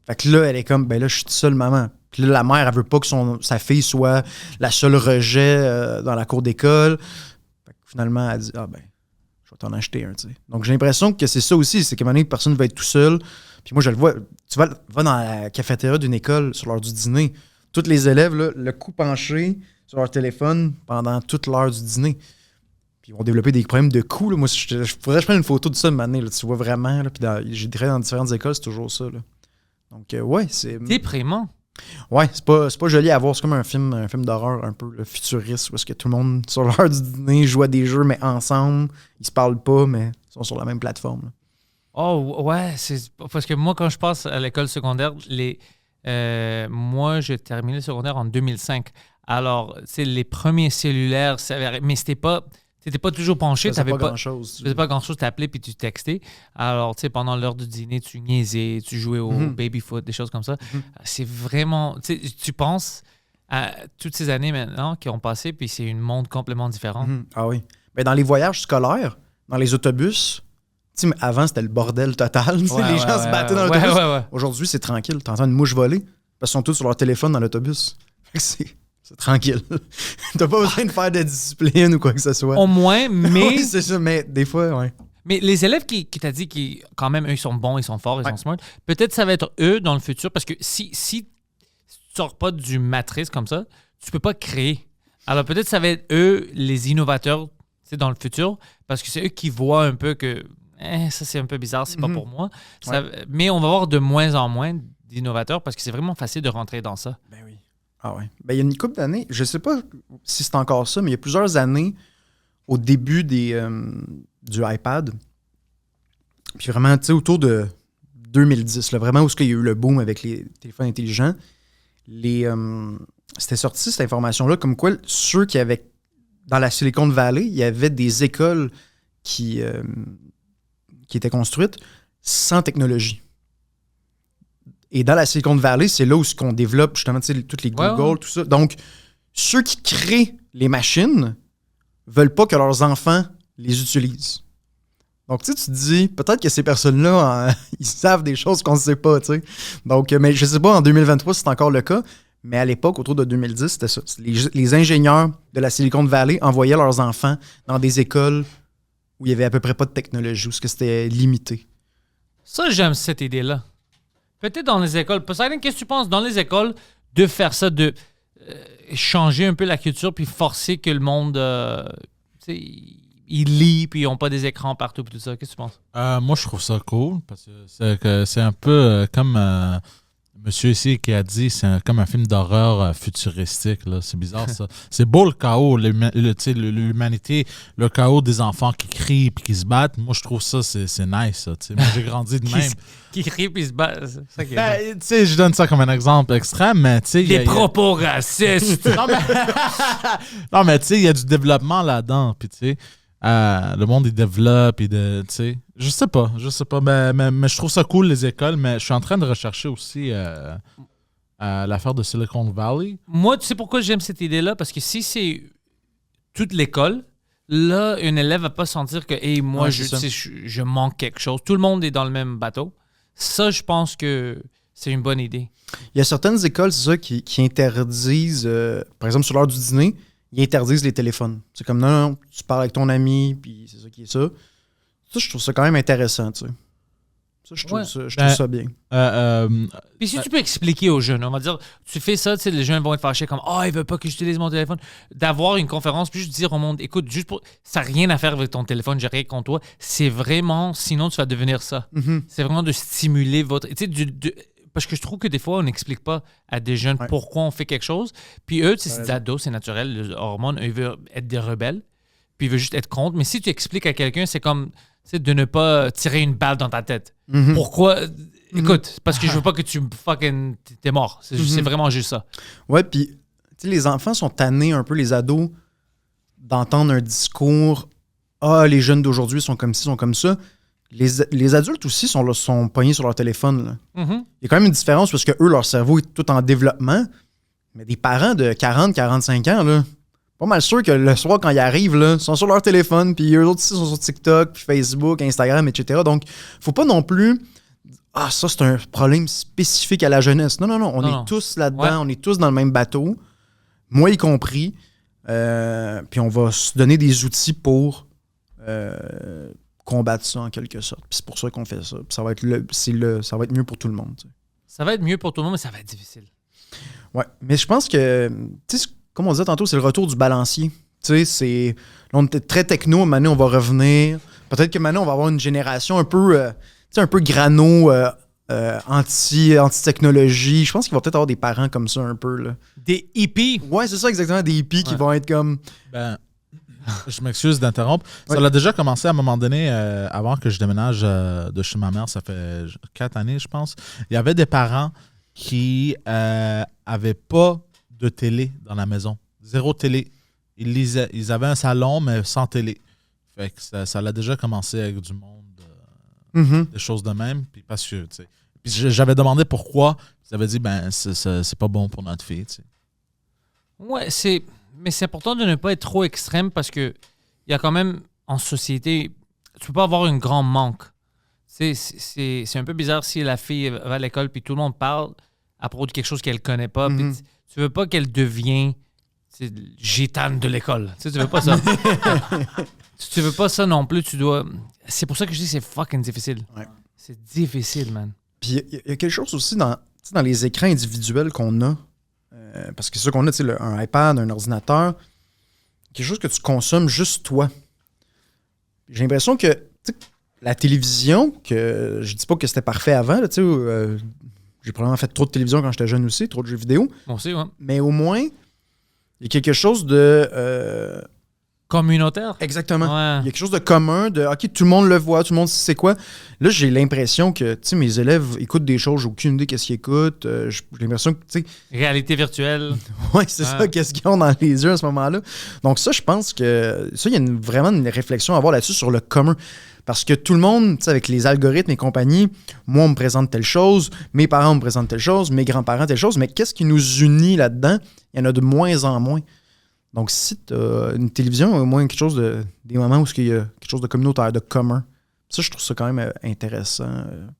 Fait que là, elle est comme, ben là, je suis seule maman. Puis là, la mère, elle veut pas que sa fille soit la seule rejet dans la cour d'école. Fait que finalement, elle dit, ben, je vais t'en acheter un, tu sais. Donc, j'ai l'impression que c'est ça aussi, c'est qu'à un moment donné, personne ne va être tout seul. Puis moi, je le vois, tu vas dans la cafétéria d'une école sur l'heure du dîner. Tous les élèves, là, le cou penché sur leur téléphone pendant toute l'heure du dîner. Puis ils vont développer des problèmes de cou. Là. Moi, je pourrais prendre une photo de ça une année, là, tu vois vraiment. Là, puis j'ai travaillé dans différentes écoles, c'est toujours ça. Là. Donc, ouais, c'est... Déprimant. Ouais, c'est pas joli à voir. C'est comme un film d'horreur un peu là, futuriste, où est-ce que tout le monde, sur l'heure du dîner, joue à des jeux, mais ensemble. Ils se parlent pas, mais ils sont sur la même plateforme. Là. Oh, ouais, c'est parce que moi, quand je passe à l'école secondaire, moi, j'ai terminé le secondaire en 2005. Alors, c'est les premiers cellulaires, mais c'était pas toujours penché. Tu faisais pas grand-chose, tu appelais puis tu textais. Alors, tu sais, pendant l'heure du dîner, tu niaisais, tu jouais au baby-foot, des choses comme ça. C'est vraiment... Tu penses à toutes ces années maintenant qui ont passé, puis c'est un monde complètement différent. Ah oui. Mais dans les voyages scolaires, dans les autobus... Mais avant, c'était le bordel total. Les gens se battaient dans l'autobus. Ouais. Aujourd'hui, c'est tranquille. T'entends une mouche voler parce qu'ils sont tous sur leur téléphone dans l'autobus. C'est tranquille. T'as pas besoin de faire de discipline ou quoi que ce soit. Au moins, mais... Oui, c'est ça, mais des fois, ouais. Mais les élèves qui t'a dit qui quand même, eux, ils sont bons, ils sont forts, ils sont smart, peut-être ça va être eux dans le futur parce que si tu sors pas du matrice comme ça, tu peux pas créer. Alors peut-être ça va être eux, les innovateurs, dans le futur, parce que c'est eux qui voient un peu que ça, c'est un peu bizarre, c'est pas pour moi. Mais on va avoir de moins en moins d'innovateurs parce que c'est vraiment facile de rentrer dans ça. Ben oui. Ah ouais. Ben, il y a une couple d'années, je sais pas si c'est encore ça, mais il y a plusieurs années, au début du iPad, puis vraiment, tu sais, autour de 2010, là, vraiment où il y a eu le boom avec les téléphones intelligents, c'était sorti cette information-là, comme quoi ceux qui avaient, dans la Silicon Valley, il y avait des écoles qui étaient construites sans technologie. Et dans la Silicon Valley, c'est là où on développe justement toutes les Google, tout ça. Donc, ceux qui créent les machines veulent pas que leurs enfants les utilisent. Donc, tu te dis, peut-être que ces personnes-là, ils savent des choses qu'on ne sait pas, tu sais. Donc, mais je sais pas, en 2023, si c'est encore le cas, mais à l'époque, autour de 2010, c'était ça. Les ingénieurs de la Silicon Valley envoyaient leurs enfants dans des écoles où il y avait à peu près pas de technologie, où c'était limité. Ça, j'aime cette idée-là. Peut-être dans les écoles. Poseidon, qu'est-ce que tu penses dans les écoles de faire ça, de changer un peu la culture puis forcer que le monde il lit puis ils n'ont pas des écrans partout puis tout ça? Qu'est-ce que tu penses? Moi, je trouve ça cool parce que c'est un peu comme monsieur ici qui a dit, c'est comme un film d'horreur futuristique. Là. C'est bizarre, ça. C'est beau le chaos, l'humanité, le chaos des enfants qui crient et qui se battent. Moi, je trouve ça, c'est nice. Ça, moi, j'ai grandi de même. Qui crient et se battent. C'est ça qui est je donne ça comme un exemple extrême, mais tu sais... Des propos racistes! Non, mais tu sais, il y a du développement là-dedans. Puis tu sais, le monde, il développe. Tu sais, je sais pas. Mais je trouve ça cool, les écoles. Mais je suis en train de rechercher aussi l'affaire de Silicon Valley. Moi, tu sais pourquoi j'aime cette idée-là? Parce que si c'est toute l'école, là, un élève va pas sentir que hey, moi, je manque quelque chose. Tout le monde est dans le même bateau. Ça, je pense que c'est une bonne idée. Il y a certaines écoles, c'est ça, qui interdisent, par exemple, sur l'heure du dîner, ils interdisent les téléphones. C'est comme, non, tu parles avec ton ami, puis c'est ça qui est ça. Ça, je trouve ça quand même intéressant, tu sais. Ça, je trouve, Ouais. je trouve ça bien. Puis si tu peux expliquer aux jeunes, on va dire, tu fais ça, tu sais, les jeunes vont être fâchés comme « Ah, il veut pas que j'utilise mon téléphone. » D'avoir une conférence, puis juste dire au monde « Écoute, juste pour... ça n'a rien à faire avec ton téléphone, j'ai rien contre toi. C'est vraiment, sinon tu vas devenir ça. Mhm. C'est vraiment de stimuler votre... Tu sais, parce que je trouve que des fois, on n'explique pas à des jeunes Ouais. pourquoi on fait quelque chose. Puis eux, tu sais, T'as c'est des raison. ados, c'est naturel, les hormones, eux, ils veulent être des rebelles. Puis ils veulent juste être contre. Mais si tu expliques à quelqu'un, c'est comme tu sais, de ne pas tirer une balle dans ta tête. Mhm. Pourquoi? Écoute, parce que je veux pas que tu fucking... T'es mort. C'est vraiment juste ça. Ouais, puis tu sais, les enfants sont tannés un peu, les ados, d'entendre un discours « Ah, les jeunes d'aujourd'hui sont comme ci, sont comme ça ». Les adultes aussi sont pognés sur leur téléphone, là. Mhm. Il y a quand même une différence parce que eux, leur cerveau est tout en développement. Mais des parents de 40, 45 ans, là, pas mal sûr que le soir, quand ils arrivent, là, ils sont sur leur téléphone, puis eux autres aussi sont sur TikTok, puis Facebook, Instagram, etc. Donc, faut pas non plus... Ah, ça, c'est un problème spécifique à la jeunesse. Non, on Non. est tous là-dedans, Ouais. on est tous dans le même bateau, moi y compris. Puis on va se donner des outils pour combattre ça en quelque sorte. Puis c'est pour ça qu'on fait ça. Puis ça va être ça va être mieux pour tout le monde, tu sais. Ça va être mieux pour tout le monde, mais ça va être difficile. Ouais, mais je pense que, tu sais, comme on disait tantôt, c'est le retour du balancier. Tu sais, là, on était très techno, maintenant on va revenir. Peut-être que maintenant on va avoir une génération un peu, tu sais, un peu grano, anti-technologie. Je pense qu'il va peut-être avoir des parents comme ça un peu, là. Des hippies. Ouais, c'est ça exactement, des hippies qui Ouais. vont être comme... Ben, je m'excuse d'interrompre. Ouais. Ça l'a déjà commencé à un moment donné, avant que je déménage de chez ma mère, ça fait 4 années, je pense. Il y avait des parents qui avaient pas de télé dans la maison. Zéro télé. Ils avaient un salon, mais sans télé. Fait que ça l'a déjà commencé avec du monde, Mhm. des choses de même. Puis parce que, tu sais. Puis j'avais demandé pourquoi. Ils avaient dit, ben, c'est pas bon pour notre fille, tu sais. Ouais, mais c'est important de ne pas être trop extrême parce que il y a quand même en société, tu peux pas avoir un grand manque. C'est un peu bizarre si la fille va à l'école puis tout le monde parle à propos de quelque chose qu'elle connaît pas. Puis tu veux pas qu'elle devienne gitane de l'école. Tu veux pas ça. Tu veux pas ça non plus. Tu dois. C'est pour ça que je dis que c'est fucking difficile. Ouais. C'est difficile, man. Puis il y a quelque chose aussi dans les écrans individuels qu'on a. Parce que c'est ça qu'on a, tu sais, un iPad, un ordinateur, quelque chose que tu consommes juste toi. J'ai l'impression que tu sais, la télévision, que je dis pas que c'était parfait avant, là, tu sais, j'ai probablement fait trop de télévision quand j'étais jeune aussi, trop de jeux vidéo, Bon, c'est ouais. mais au moins, il y a quelque chose de... Communautaire. exactement. Ouais. Il y a quelque chose de commun, de OK, tout le monde le voit, tout le monde sait c'est quoi. Là, j'ai l'impression que, tu sais, mes élèves écoutent des choses, j'ai aucune idée qu'est-ce qu'ils écoutent. J'ai l'impression que, tu sais, Réalité virtuelle. ouais, c'est ça, qu'est-ce qu'ils ont dans les yeux à ce moment-là. Donc ça, je pense que ça, il y a vraiment une réflexion à avoir là-dessus sur le commun. Parce que tout le monde, tu sais, avec les algorithmes et compagnie, moi, on me présente telle chose, mes parents me présentent telle chose, mes grands-parents telle chose, mais qu'est-ce qui nous unit là-dedans? Il y en a de moins en moins. Donc, si tu as une télévision, au moins quelque chose des moments où il y a quelque chose de communautaire, de commun. Ça, je trouve ça quand même intéressant.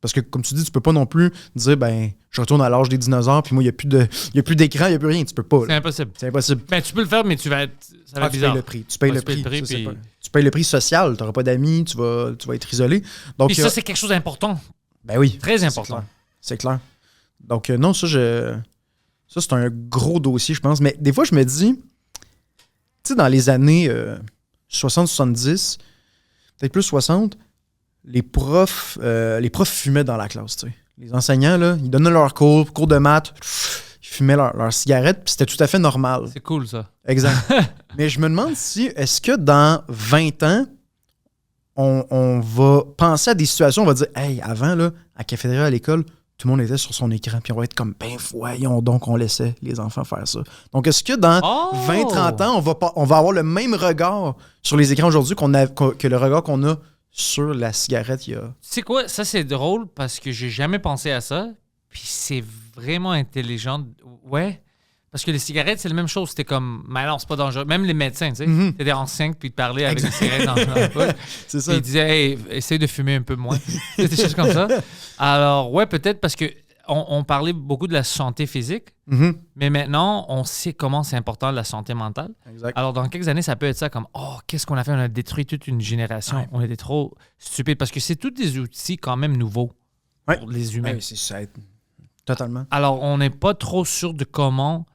Parce que, comme tu dis, tu peux pas non plus dire, ben, je retourne à l'âge des dinosaures, puis moi, il n'y a plus d'écran, il n'y a plus rien. Tu peux pas. C'est Là. impossible. C'est impossible. Ben, tu peux le faire, mais ça va être Tu payes bizarre. le prix. Tu payes Ouais, le tu payes prix. le prix, Ça, c'est puis- pas- Tu payes le prix social. Tu n'auras pas d'amis, tu vas être isolé. Donc, Puis ça, c'est quelque chose d'important. ben oui. Très c'est important. clair. C'est clair. Donc, non, ça, c'est un gros dossier, je pense. Mais des fois, je me dis, tu sais, dans les années 60-70, peut-être plus 60, les profs fumaient dans la classe, tu sais. Les enseignants, là, ils donnaient leur cours de maths, ils fumaient leur cigarette, puis c'était tout à fait normal. C'est cool, ça. Exact. Mais je me demande est-ce que dans 20 ans, on va penser à des situations, on va dire, hey, avant, là, à cafétéria, à l'école, tout le monde était sur son écran, puis on va être comme, ben voyons donc, on laissait les enfants faire ça. Donc, est-ce que dans Oh! 20-30 ans, on va avoir le même regard sur les écrans aujourd'hui que le regard qu'on a sur la cigarette il y a... Tu sais quoi? Ça, c'est drôle parce que j'ai jamais pensé à ça. Puis c'est vraiment intelligent. Ouais. Parce que les cigarettes, c'est la même chose. C'était comme, mais non, c'est pas dangereux. Même les médecins, tu sais. Mhm. T'étais enceinte puis te parlais avec des cigarettes dans la bouche. C'est ça. Puis ils disaient, hey, essaye de fumer un peu moins. Des choses comme ça. Alors, ouais, peut-être parce que on parlait beaucoup de la santé physique, Mhm. mais maintenant, on sait comment c'est important la santé mentale. Exact. Alors, dans quelques années, ça peut être ça comme « Oh, qu'est-ce qu'on a fait? On a détruit toute une génération. Ouais. On était trop stupides. » Parce que c'est tous des outils quand même nouveaux Ouais. pour les humains. Ouais, c'est ça. Totalement. Alors, on n'est pas trop sûr de comment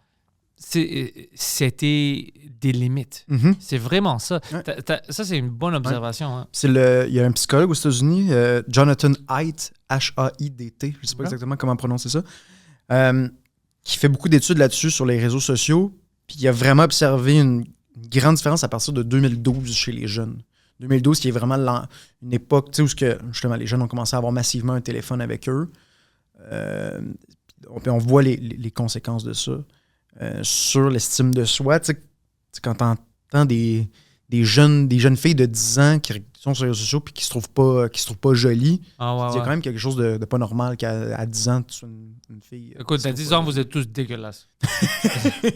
c'était des limites. Mhm. C'est vraiment ça. Ouais. Ça, c'est une bonne observation. Hein. Il y a un psychologue aux États-Unis, Jonathan Haidt, H-A-I-D-T, je ne sais pas exactement comment prononcer ça, qui fait beaucoup d'études là-dessus sur les réseaux sociaux. Puis il a vraiment observé une grande différence à partir de 2012 chez les jeunes. 2012, qui est vraiment une époque où justement les jeunes ont commencé à avoir massivement un téléphone avec eux. On voit les conséquences de ça sur l'estime de soi. Tu sais, quand tu entends des jeunes filles de 10 ans qui sont sur les réseaux sociaux et qui se trouvent pas jolies, Ah, ouais, il y a ouais. quand même quelque chose de pas normal qu'à 10 ans, tu sois une fille. Écoute, à 10 ans, vous êtes tous dégueulasses.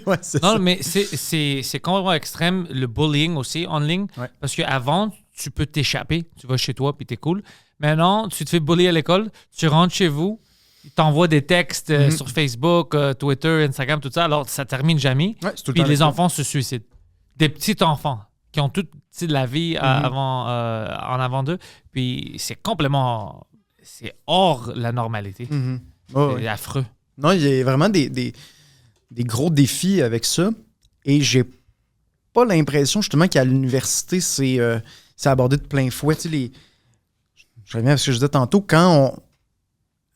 Ouais, c'est Non, ça. mais c'est complètement extrême, le bullying aussi en ligne. Ouais. Parce qu'avant, tu peux t'échapper. Tu vas chez toi puis t'es cool. Maintenant, tu te fais bully à l'école, tu rentres chez vous, ils t'envoient des textes sur Facebook, Twitter, Instagram, tout ça. Alors, ça termine jamais. Ouais, c'est tout le Puis temps les avec enfants se suicident. Des petits enfants qui ont toute la vie en avant d'eux. Puis c'est complètement... C'est hors la normalité. ça. Mhm. Ouais, C'est ouais. affreux. Non, il y a vraiment des gros défis avec ça. Et j'ai pas l'impression, justement, qu'à l'université, c'est abordé de plein fouet. Tu sais, je reviens à ce que je disais tantôt.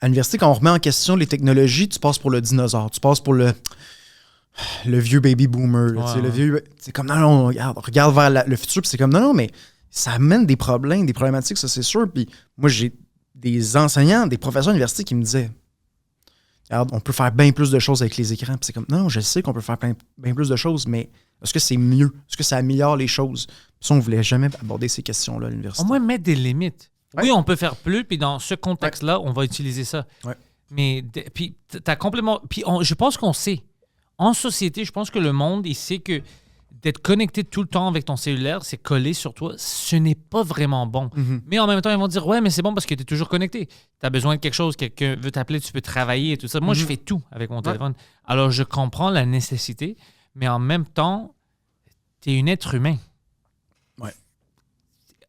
À l'université, quand on remet en question les technologies, tu passes pour le dinosaure. Tu passes pour le vieux baby boomer. Là, tu sais, Ouais, le ouais. vieux. C'est comme, non, regarde vers le futur. Puis c'est comme, non, mais ça amène des problèmes, des problématiques, ça, c'est sûr. Puis moi, j'ai des enseignants, des professeurs à l'université qui me disaient, regarde, on peut faire bien plus de choses avec les écrans. Puis c'est comme, non, je sais qu'on peut faire bien plus de choses, mais est-ce que c'est mieux? Est-ce que ça améliore les choses? Puis ça, on ne voulait jamais aborder ces questions-là à l'université. Au moins mettre des limites. Ouais. Oui, on peut faire plus, puis dans ce contexte-là, on va utiliser ça. Ouais. Mais puis t'as complètement. Puis je pense qu'on sait. En société, je pense que le monde, il sait que d'être connecté tout le temps avec ton cellulaire, c'est collé sur toi, ce n'est pas vraiment bon. Mhm. Mais en même temps, ils vont dire ouais, mais c'est bon parce que tu es toujours connecté. Tu as besoin de quelque chose, quelqu'un veut t'appeler, tu peux travailler et tout ça. Moi, je fais tout avec mon téléphone. Alors, je comprends la nécessité, mais en même temps, tu es un être humain.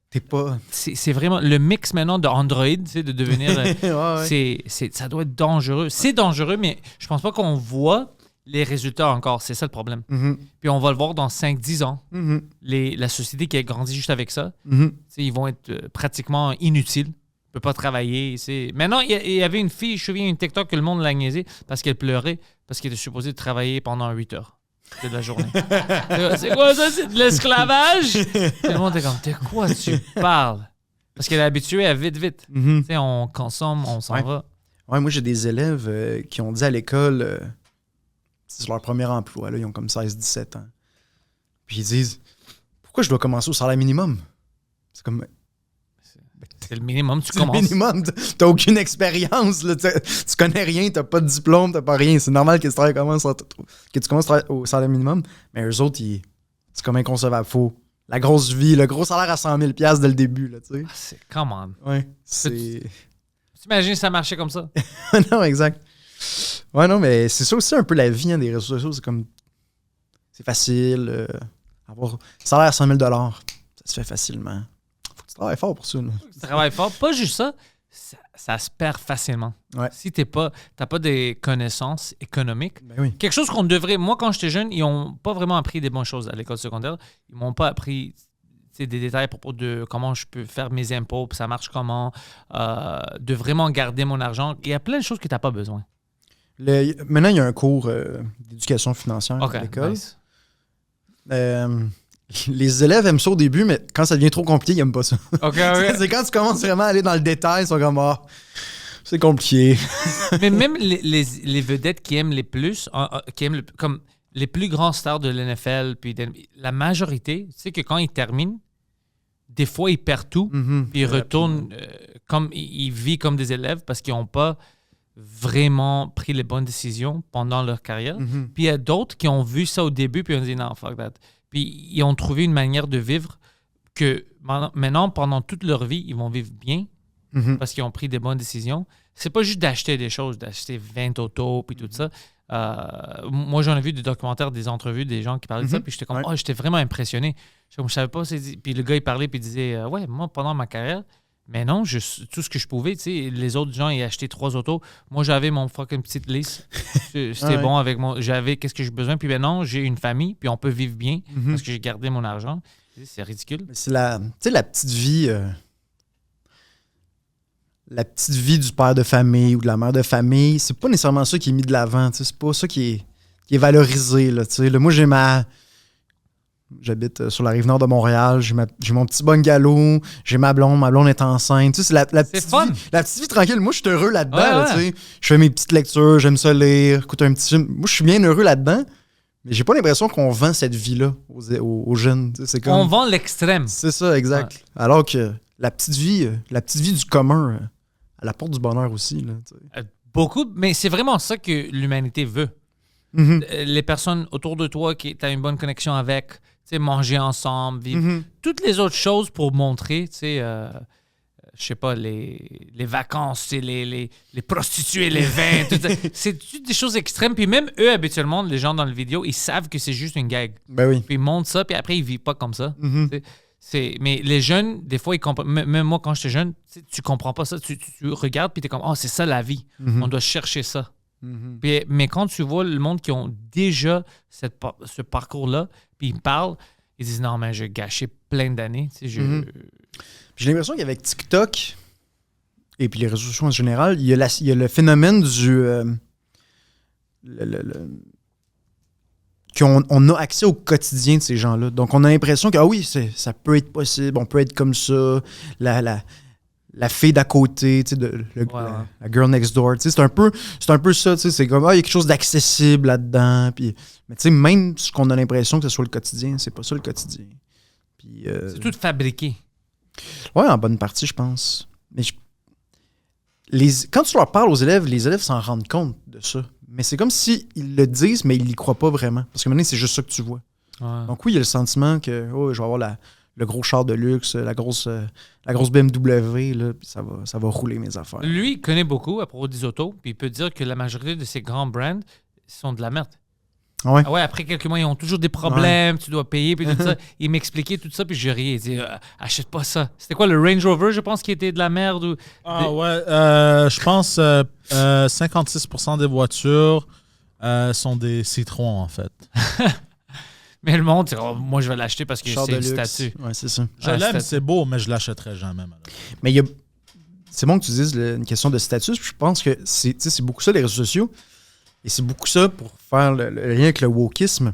T'es pas. C'est vraiment le mix maintenant de Android, tu sais, de devenir. Ouais. Ça doit être dangereux. C'est dangereux, mais je pense pas qu'on voit les résultats encore. C'est ça le problème. Mhm. Puis on va le voir dans 5-10 ans. Mhm. La société qui a grandi juste avec ça, Mhm. tu sais, ils vont être pratiquement inutiles. Ils ne peuvent pas travailler. Maintenant, il y avait une fille, je me souviens, une TikTok que le monde l'a niaisé parce qu'elle pleurait, parce qu'elle était supposée travailler pendant 8 heures de la journée. C'est quoi ça? C'est de l'esclavage? Tout le monde est comme, de quoi tu parles? Parce qu'elle est habituée à vite. Mhm. Tu sais, on consomme, on s'en Ouais. va. Ouais, moi, j'ai des élèves qui ont dit à l'école, c'est leur premier emploi, là, ils ont comme 16-17 ans. Puis ils disent, pourquoi je dois commencer au salaire minimum? C'est comme, C'est le minimum, tu c'est le commences. minimum, t'as aucune expérience, là, tu connais rien, t'as pas de diplôme, t'as pas rien. C'est normal que tu commences au salaire minimum. Mais eux autres, c'est comme inconcevable. Faut la grosse vie, le gros salaire à 100 000 $ dès le début, là, tu sais. Ah, c'est, come on. Ouais, c'est... T'imagines si ça marchait comme ça? Non, exact. Ouais, non, mais c'est ça aussi un peu la vie des réseaux sociaux. C'est comme. C'est facile. Avoir salaire à 100 000 $, ça se fait facilement. Faut que tu travailles fort pour ça. Là. Tu travailles fort. Pas juste ça, ça se perd facilement. Ouais. Si t'as pas des connaissances économiques, Ben oui. quelque chose qu'on devrait... Moi, quand j'étais jeune, ils n'ont pas vraiment appris des bonnes choses à l'école secondaire. Ils m'ont pas appris des détails à propos de comment je peux faire mes impôts, puis ça marche comment, de vraiment garder mon argent. Il y a plein de choses que tu n'as pas besoin. Maintenant, il y a un cours d'éducation financière OK, à l'école. nice. Les élèves aiment ça au début, mais quand ça devient trop compliqué, ils n'aiment pas ça. OK, C'est quand tu commences vraiment à aller dans le détail, ils sont comme c'est compliqué. Mais même les vedettes qui aiment les plus, comme les plus grands stars de l'NFL, puis la majorité, tu sais que quand ils terminent, des fois, ils perdent tout, Mhm. puis ils retournent comme ils vivent comme des élèves parce qu'ils n'ont pas vraiment pris les bonnes décisions pendant leur carrière. Mhm. Puis il y a d'autres qui ont vu ça au début, puis ils ont dit non, fuck that. Puis ils ont trouvé une manière de vivre que maintenant, pendant toute leur vie, ils vont vivre bien. Mhm. parce qu'ils ont pris des bonnes décisions. C'est pas juste d'acheter des choses, d'acheter 20 autos puis tout ça. Moi, j'en ai vu des documentaires, des entrevues, des gens qui parlaient de ça, puis j'étais comme, Ouais. j'étais vraiment impressionné. Je savais pas. Puis le gars, il parlait, puis il disait, ouais, moi, pendant ma carrière, mais non, tout ce que je pouvais, tu sais, les autres gens, ils achetaient 3 autos. Moi, j'avais mon fucking petite liste. C'était Ouais. bon avec moi. J'avais qu'est-ce que j'ai besoin. Puis maintenant, j'ai une famille, puis on peut vivre bien Mhm. parce que j'ai gardé mon argent. C'est ridicule. Mais c'est tu sais, la petite vie. La petite vie du père de famille ou de la mère de famille, c'est pas nécessairement ça qui est mis de l'avant. Tu sais, c'est pas ça qui est valorisé. Là, tu sais. Là, moi, j'habite sur la rive nord de Montréal, j'ai mon petit bungalow, j'ai ma blonde est enceinte. Tu sais, c'est la petite fun. vie, la petite vie tranquille. Moi, je suis heureux là-dedans. Ouais, là, ouais. tu sais. Je fais mes petites lectures, j'aime ça lire, écouter un petit film. Moi, je suis bien heureux là-dedans, mais j'ai pas l'impression qu'on vend cette vie-là aux jeunes. Tu sais, c'est comme... On vend l'extrême. C'est ça, exact. Ouais. Alors que la petite vie du commun, elle apporte du bonheur aussi. Là, tu sais. Beaucoup, mais c'est vraiment ça que l'humanité veut. Mhm. Les personnes autour de toi qui tu as une bonne connexion avec, tu sais, manger ensemble, vivre. Mhm. Toutes les autres choses pour montrer, tu sais, je sais pas, les vacances, tu sais, les prostituées, les vins, tout ça. C'est toutes des choses extrêmes. Puis même eux, habituellement, les gens dans le vidéo, ils savent que c'est juste une gag. Ben oui. Puis ils montrent ça, puis après, ils vivent pas comme ça. Mhm. Tu sais. Mais les jeunes, des fois, ils comprennent. Même moi, quand j'étais jeune, tu comprends pas ça. Tu regardes, puis tu es comme, oh, c'est ça la vie. Mhm. On doit chercher ça. Mhm. Mais quand tu vois le monde qui ont déjà ce parcours-là, puis ils parlent, ils disent non, mais j'ai gâché plein d'années. Tu sais, Mhm. J'ai l'impression qu'avec TikTok et puis les réseaux sociaux en général, il y a le phénomène du. qu'on a accès au quotidien de ces gens-là. Donc, on a l'impression que, ah oui, ça peut être possible, on peut être comme ça. La fille d'à côté, tu sais, la girl next door, tu sais, c'est un peu ça, tu sais, c'est comme, il y a quelque chose d'accessible là-dedans, puis, mais tu sais, même ce qu'on a l'impression que ce soit le quotidien, c'est pas ça le quotidien. Puis, c'est tout fabriqué. ouais, en bonne partie, je pense. Mais quand tu leur parles aux élèves, les élèves s'en rendent compte de ça. Mais c'est comme s'ils le disent, mais ils n'y croient pas vraiment. Parce que maintenant, c'est juste ça que tu vois. Ouais. Donc oui, il y a le sentiment que je vais avoir le gros char de luxe, la grosse BMW, là, puis ça va rouler mes affaires. Lui, il connaît beaucoup à propos des autos, puis il peut dire que la majorité de ces grands brands sont de la merde. Ouais. Ah ouais, après quelques mois, ils ont toujours des problèmes, tu dois payer, puis tout ça. Il m'expliquait tout ça, puis je riais. Il dit, achète pas ça. C'était quoi, le Range Rover, je pense, qui était de la merde? Ou... Je pense 56% des voitures sont des Citroën, en fait. Mais le monde, moi, je vais l'acheter parce que Char c'est de le luxe. statut. Ouais, c'est ça. Je Ah, l'aime, statut. c'est beau, mais je l'achèterai jamais, malheureusement. Mais c'est bon que tu dises une question de statut. Je pense que c'est beaucoup ça, les réseaux sociaux. Et c'est beaucoup ça pour faire le lien avec le wokisme.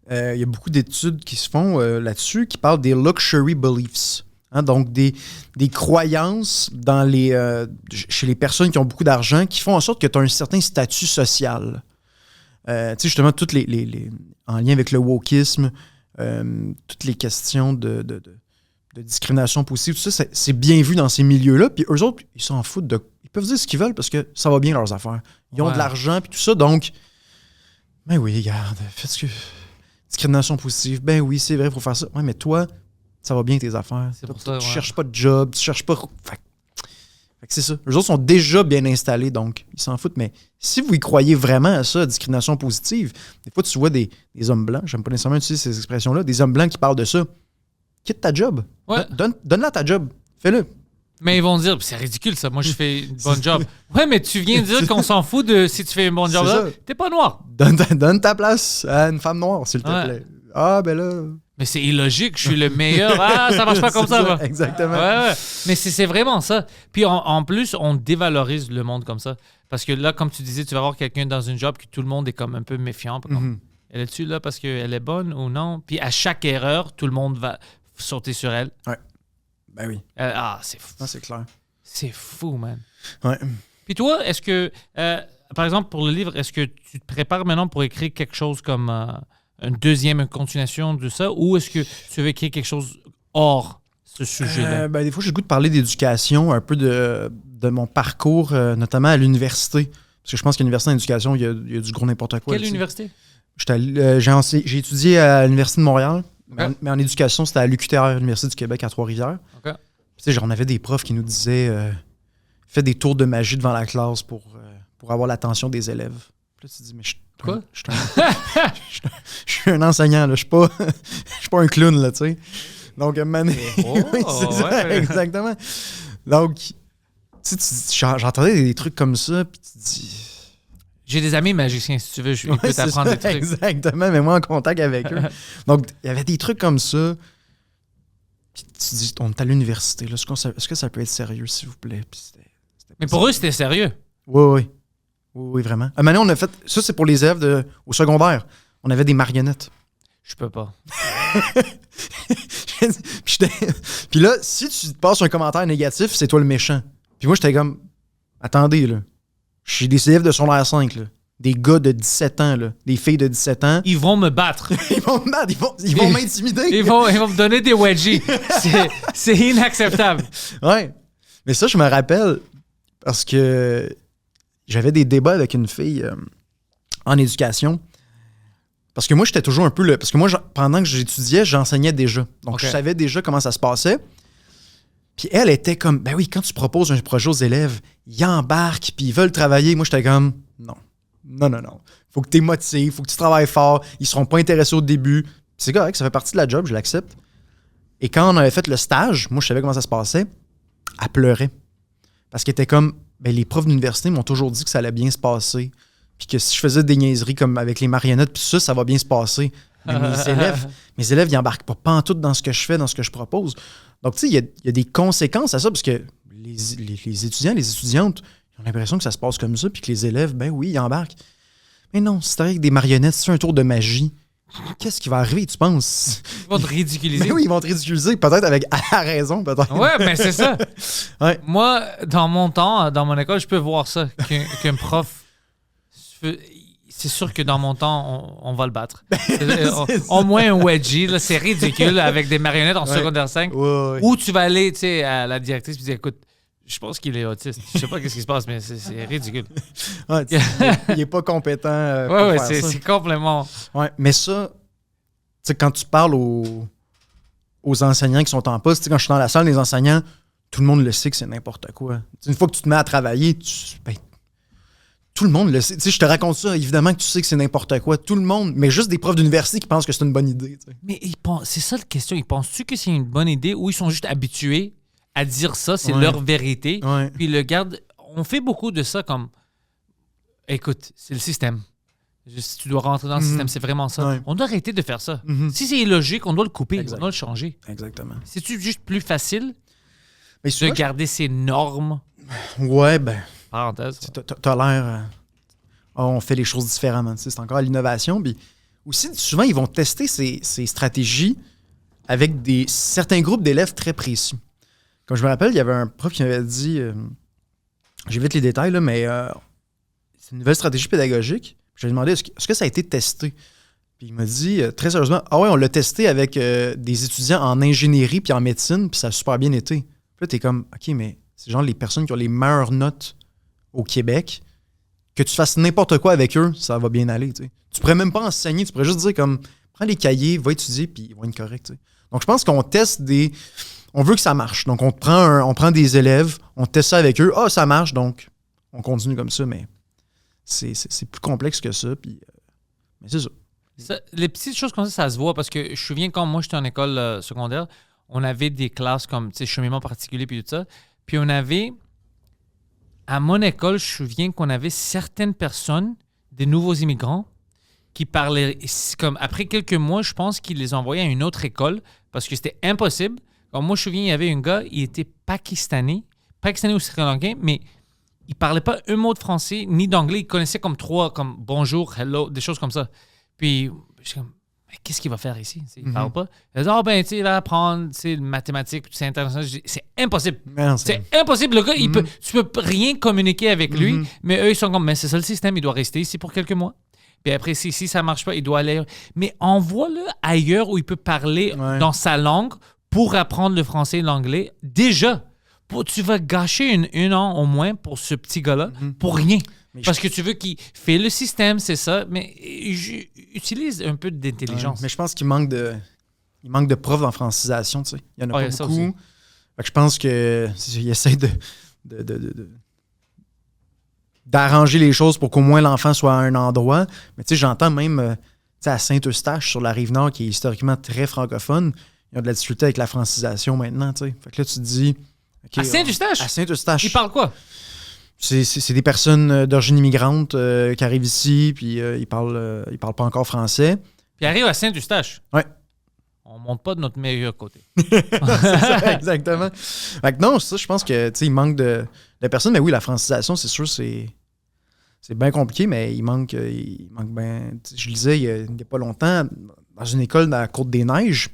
Il y a beaucoup d'études qui se font là-dessus qui parlent des luxury beliefs. Hein, donc, des croyances chez les personnes qui ont beaucoup d'argent qui font en sorte que tu as un certain statut social. Tu sais, justement, toutes en lien avec le wokisme, toutes les questions de discrimination positive, tout ça, c'est bien vu dans ces milieux-là. Puis eux autres, ils s'en foutent ils peuvent dire ce qu'ils veulent parce que ça va bien leurs affaires. Ils ont Ouais. de l'argent, puis tout ça. Donc, ben oui, regarde, faites ce que... Discrimination positive, ben oui, c'est vrai, il faut faire ça. Ouais, mais toi, ça va bien tes affaires. C'est pour Tu ça, ouais. cherches pas de job, tu cherches pas... Fait que c'est ça. Eux autres sont déjà bien installés, donc ils s'en foutent. Mais si vous y croyez vraiment à ça, discrimination positive, des fois, tu vois des hommes blancs, j'aime pas nécessairement utiliser ces expressions-là, des hommes blancs qui parlent de ça. Quitte ta job. Ouais. Donne-la ta job. Fais-le. Mais ils vont dire, c'est ridicule ça, moi je fais une bonne job. Ouais, mais tu viens de dire qu'on s'en fout de si tu fais une bonne job C'est là. ça. T'es pas noir. Donne ta place à une femme noire, s'il te Ouais. plaît. Ah, ben là... Mais c'est illogique, je suis le meilleur. Ah, ça marche pas comme C'est ça. Va. Exactement. Ouais. Mais c'est vraiment ça. Puis en plus, on dévalorise le monde comme ça. Parce que là, comme tu disais, tu vas voir quelqu'un dans une job que tout le monde est comme un peu méfiant. Comme, Mhm. elle est-tu là parce qu'elle est bonne ou non? Puis à chaque erreur, tout le monde va sauter sur elle. Ben oui. C'est fou. Non, c'est clair. C'est fou, man. Ouais. Puis toi, est-ce que, par exemple, pour le livre, est-ce que tu te prépares maintenant pour écrire quelque chose comme une continuation de ça, ou est-ce que tu veux écrire quelque chose hors ce sujet-là? Ben, des fois, j'ai le goût de parler d'éducation, un peu de mon parcours, notamment à l'université. Parce que je pense qu'à l'université en éducation, il y a du gros n'importe quoi. Quelle là-dessus. université? J'ai étudié à l'Université de Montréal, Ok. mais en éducation, c'était à l'UQTR, l'Université du Québec à Trois-Rivières. OK. Tu sais, genre, on avait des profs qui nous disaient fais des tours de magie devant la classe pour avoir l'attention des élèves. Puis là, tu te dis, mais Quoi? Je suis un enseignant, là. Je suis pas un clown, là, tu sais. Donc, à un moment donné- Oh, Oui, c'est ça, ouais. exactement. Donc, tu sais, j'entendais des trucs comme ça, puis tu te dis... J'ai des amis magiciens, si tu veux. Ils Ouais, peuvent c'est t'apprendre ça, des trucs. Exactement, mais moi en contact avec eux. Donc, il y avait des trucs comme ça. Puis tu te dis, on est à l'université, là. Est-ce que ça peut être sérieux, s'il vous plaît? Puis c'était Mais pour eux, c'était sérieux. Oui, vraiment. Maintenant, on a fait... Ça, c'est pour les élèves au secondaire. On avait des marionnettes. Je peux pas. Puis là, si tu te passes un commentaire négatif, c'est toi le méchant. Puis moi, j'étais comme... Attendez, là. Je suis des élèves de secondaire 5, là. Des gars de 17 ans, là. Des filles de 17 ans. Ils vont me battre. Ils vont me battre, ils vont m'intimider. Ils vont me donner des wedgies. C'est inacceptable. Ouais. Mais ça, je me rappelle parce que j'avais des débats avec une fille en éducation. Parce que moi, j'étais toujours un peu parce que moi, pendant que j'étudiais, j'enseignais déjà. Donc, Ok. je savais déjà comment ça se passait. Puis elle était comme, ben oui, quand tu proposes un projet aux élèves, ils embarquent, puis ils veulent travailler. Moi, j'étais comme, non. Faut que tu es motivé, faut que tu travailles fort. Ils seront pas intéressés au début. Puis c'est correct, ça fait partie de la job, je l'accepte. Et quand on avait fait le stage, moi, je savais comment ça se passait. Elle pleurait. Parce qu'elle était comme, ben les profs d'université m'ont toujours dit que ça allait bien se passer. Puis que si je faisais des niaiseries comme avec les marionnettes, puis ça va bien se passer. Mais mes élèves, ils embarquent pas pantoute dans ce que je fais, dans ce que je propose. Donc, tu sais, il y a des conséquences à ça, parce que les étudiants, les étudiantes, ils ont l'impression que ça se passe comme ça, puis que les élèves, ben oui, ils embarquent. Mais non, c'est avec des marionnettes, c'est un tour de magie. Qu'est-ce qui va arriver, tu penses? Ils vont te ridiculiser. Mais oui, ils vont te ridiculiser, peut-être avec à raison, peut-être. Ouais, mais c'est ça. Ouais. Moi, dans mon temps, dans mon école, je peux voir ça. Qu'un prof, c'est sûr que dans mon temps, on va le battre. Au moins un wedgie, là, c'est ridicule avec des marionnettes en Ouais. secondaire 5. Ouais. Ou tu vas aller, tu sais, à la directrice et dire, écoute, je pense qu'il est autiste. Je sais pas qu'est-ce qui se passe, mais c'est ridicule. Ouais, il est pas compétent pour Ouais, faire ça. c'est complètement... Ouais, mais ça, tu sais, quand tu parles aux enseignants qui sont en poste, tu sais, quand je suis dans la salle des enseignants, tout le monde le sait que c'est n'importe quoi. Tu sais, une fois que tu te mets à travailler, tout le monde le sait. Tu sais, je te raconte ça, évidemment que tu sais que c'est n'importe quoi. Tout le monde, mais juste des profs d'université qui pensent que c'est une bonne idée. Tu sais. Mais c'est ça la question. Ils pensent-tu que c'est une bonne idée ou ils sont juste habitués à dire ça, c'est Ouais. leur vérité. Ouais. Puis le garde, on fait beaucoup de ça comme, écoute, c'est le système. Si tu dois rentrer dans le système, c'est vraiment ça. Ouais. On doit arrêter de faire ça. Mhm. Si c'est illogique, on doit le couper, Exact. on doit le changer. Exactement. C'est-tu juste plus facile Mais de souvent, garder ces normes? ouais, ben, Parenthèse. t'as l'air. On fait les choses différemment. Tu sais, c'est encore à l'innovation. Puis aussi, souvent, ils vont tester ces stratégies avec certains groupes d'élèves très précis. Comme je me rappelle, il y avait un prof qui m'avait dit, j'évite les détails, là, mais c'est une nouvelle stratégie pédagogique. Je lui ai demandé, est-ce que ça a été testé? Puis il m'a dit, très sérieusement, ah ouais, on l'a testé avec des étudiants en ingénierie puis en médecine, puis ça a super bien été. Puis là, t'es comme, OK, mais c'est genre les personnes qui ont les meilleures notes au Québec, que tu fasses n'importe quoi avec eux, ça va bien aller, tu sais. Tu pourrais même pas enseigner, tu pourrais juste dire comme, prends les cahiers, va étudier, puis ils vont être corrects, tu sais. Donc, je pense qu'on teste on veut que ça marche. Donc, on prend des élèves, on teste ça avec eux. Ah, ça marche, donc on continue comme ça, mais c'est plus complexe que ça. Puis, mais c'est ça. Les petites choses comme ça se voit parce que je me souviens quand moi j'étais en école secondaire, on avait des classes comme cheminement particulier puis tout ça. Puis on avait, à mon école, je me souviens qu'on avait certaines personnes, des nouveaux immigrants, qui parlaient, comme après quelques mois, je pense qu'ils les envoyaient à une autre école parce que c'était impossible. Comme moi, je me souviens, il y avait un gars, il était pakistanais ou sri lankais, mais il parlait pas un mot de français ni d'anglais. Il connaissait comme trois, comme bonjour, hello, des choses comme ça. Puis, je suis comme, mais qu'est-ce qu'il va faire ici? Il parle pas. Il dit, ben, tu sais, il va apprendre, le mathématique, c'est international. Je dis, c'est impossible. Mais non, C'est impossible. Le gars, tu peux rien communiquer avec lui, mais eux, ils sont comme, mais c'est ça le système, il doit rester ici pour quelques mois. Puis après, si ça marche pas, il doit aller ailleurs. Mais envoie-le ailleurs où il peut parler dans sa langue pour apprendre le français et l'anglais. Déjà, tu vas gâcher un an au moins pour ce petit gars-là, pour rien. Parce que tu veux qu'il fait le système, c'est ça, mais utilise un peu d'intelligence. Mais je pense qu'il manque de profs en francisation, tu sais. Il y en a pas ça beaucoup. Fait que je pense qu'il essaie d'arranger les choses pour qu'au moins l'enfant soit à un endroit. Mais tu sais, j'entends même à Saint-Eustache, sur la Rive-Nord, qui est historiquement très francophone, ils ont de la difficulté avec la francisation maintenant, tu sais. Fait que là, tu te dis... Okay, À Saint-Eustache? à Saint-Eustache. Ils parlent quoi? C'est des personnes d'origine immigrante qui arrivent ici, puis ils parlent pas encore français. Puis ils arrivent à Saint-Eustache. Ouais. On monte pas de notre meilleur côté. C'est ça, exactement. Fait que non, ça, je pense que il manque de personnes. Mais oui, la francisation, c'est sûr, c'est bien compliqué, mais il manque bien. Je lisais il n'y a pas longtemps, dans une école dans la Côte-des-Neiges,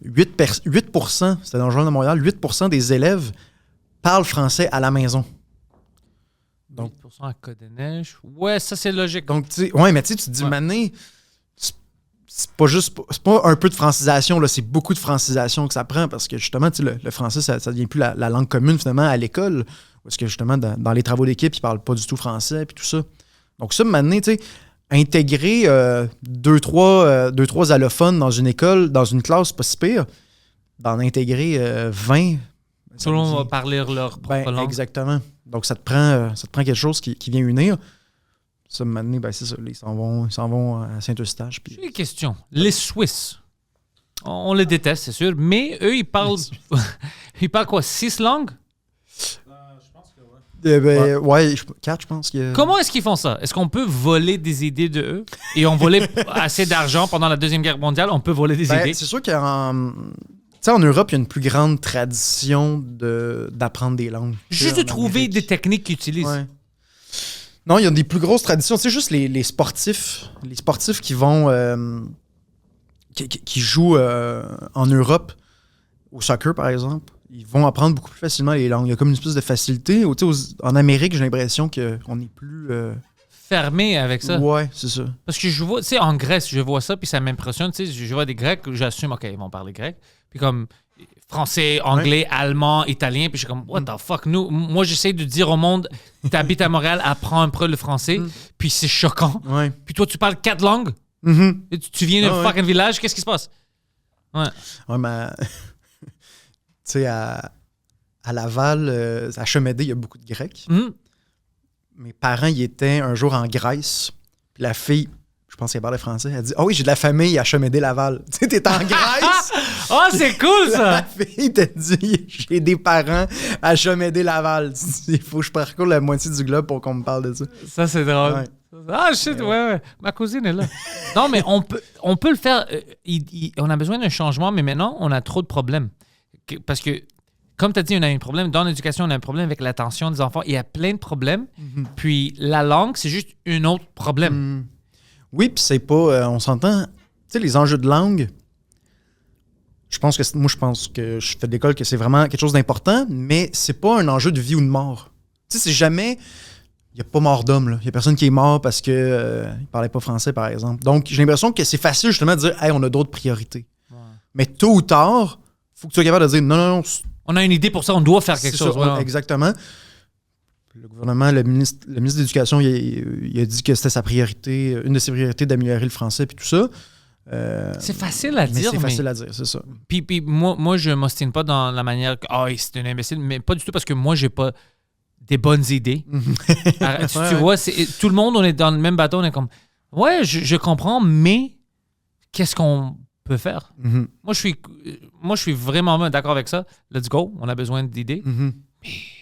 8%, c'était dans le Journal de Montréal, 8% des élèves parlent français à la maison. Donc, 8% à Côte-des-Neiges. Ouais, ça, c'est logique. Donc, tu sais, ouais, mais tu te dis, Ouais. Mané, c'est pas un peu de francisation, là, c'est beaucoup de francisation que ça prend parce que justement, tu sais, le français, ça devient plus la langue commune finalement à l'école. Parce que justement, dans les travaux d'équipe, ils parlent pas du tout français puis tout ça. Donc, ça, Mané, tu sais, intégrer 2-3 allophones dans une école, dans une classe, c'est pas si pire. D'en intégrer 20. Tout le monde va parler leur propre langue. Exactement. Donc, ça te prend quelque chose qui vient unir. Ça, maintenant, ben, c'est ça. Ils s'en vont à Saint-Eustache. Puis... J'ai une question. Les Suisses, on les déteste, c'est sûr, mais eux, ils parlent... ils parlent quoi? 6 langues? Ouais, 4, je pense. Comment est-ce qu'ils font ça? Est-ce qu'on peut voler des idées de eux? Et on volait assez d'argent pendant la Deuxième Guerre mondiale, on peut voler des idées? C'est sûr qu'en en Europe, il y a une plus grande tradition d'apprendre des langues. Juste de trouver des techniques qu'ils utilisent. Ouais. Non, il y a des plus grosses traditions. C'est juste les sportifs. Les sportifs qui vont... qui jouent en Europe, au soccer, par exemple, ils vont apprendre beaucoup plus facilement les langues. Il y a comme une espèce de facilité. En Amérique, j'ai l'impression qu'on est plus... Fermé avec ça. Ouais, c'est ça. Parce que je vois, tu sais, en Grèce, je vois ça, puis ça m'impressionne. Tu sais, je vois des Grecs, j'assume, OK, ils vont parler grec. Puis comme français, anglais, allemand, italien, puis je suis comme, what the fuck? Moi, j'essaie de dire au monde, t'habites à Montréal, apprends un peu le français, puis c'est choquant. Ouais. Puis toi, tu parles 4 langues, Mm-hmm. et tu viens d'un Ouais. fucking village, qu'est-ce qui se passe? Ouais. Ouais, mais... tu sais, à Laval, à Chemédé, il y a beaucoup de Grecs. Mhm. Mes parents, ils étaient un jour en Grèce. Puis la fille, je pense qu'elle parlait français, elle dit « Ah oui, j'ai de la famille à Chemédé-Laval. » Tu sais, t'es en Grèce. Oh, c'est cool, La ça! fille t'a dit « J'ai des parents à Chemédé-Laval. » Il faut que je parcours la moitié du globe pour qu'on me parle de ça. Ça, c'est drôle. Ouais. Ah, shit, ouais. Ma cousine est là. Non, mais on peut le faire. On a besoin d'un changement, mais maintenant, on a trop de problèmes. Parce que, comme tu as dit, on a un problème. Dans l'éducation, on a un problème avec l'attention des enfants. Il y a plein de problèmes. Puis la langue, c'est juste un autre problème. Mm. Oui, puis c'est pas... on s'entend... Tu sais, les enjeux de langue... Je pense que je fais de l'école que c'est vraiment quelque chose d'important, mais c'est pas un enjeu de vie ou de mort. Tu sais, c'est jamais... Il n'y a pas mort d'homme, là. Il n'y a personne qui est mort parce que il parlait pas français, par exemple. Donc, j'ai l'impression que c'est facile, justement, de dire « Hey, on a d'autres priorités. Ouais. » Mais tôt ou tard, il faut que tu sois capable de dire « Non, On a une idée pour ça, on doit faire quelque c'est chose. ça, Ouais. exactement. » Le gouvernement, le ministre de l'Éducation, il a dit que c'était sa priorité, une de ses priorités d'améliorer le français puis tout ça. C'est facile à Mais dire, c'est facile à dire, c'est ça. Puis moi, je m'ostine pas dans la manière que c'est un imbécile, mais pas du tout parce que moi, j'ai pas des bonnes idées. Tu vois, tout le monde, on est dans le même bateau, on est comme, ouais, je comprends, mais qu'est-ce qu'on peut faire? Mhm. Moi, je suis vraiment d'accord avec ça. Let's go, on a besoin d'idées. Mhm.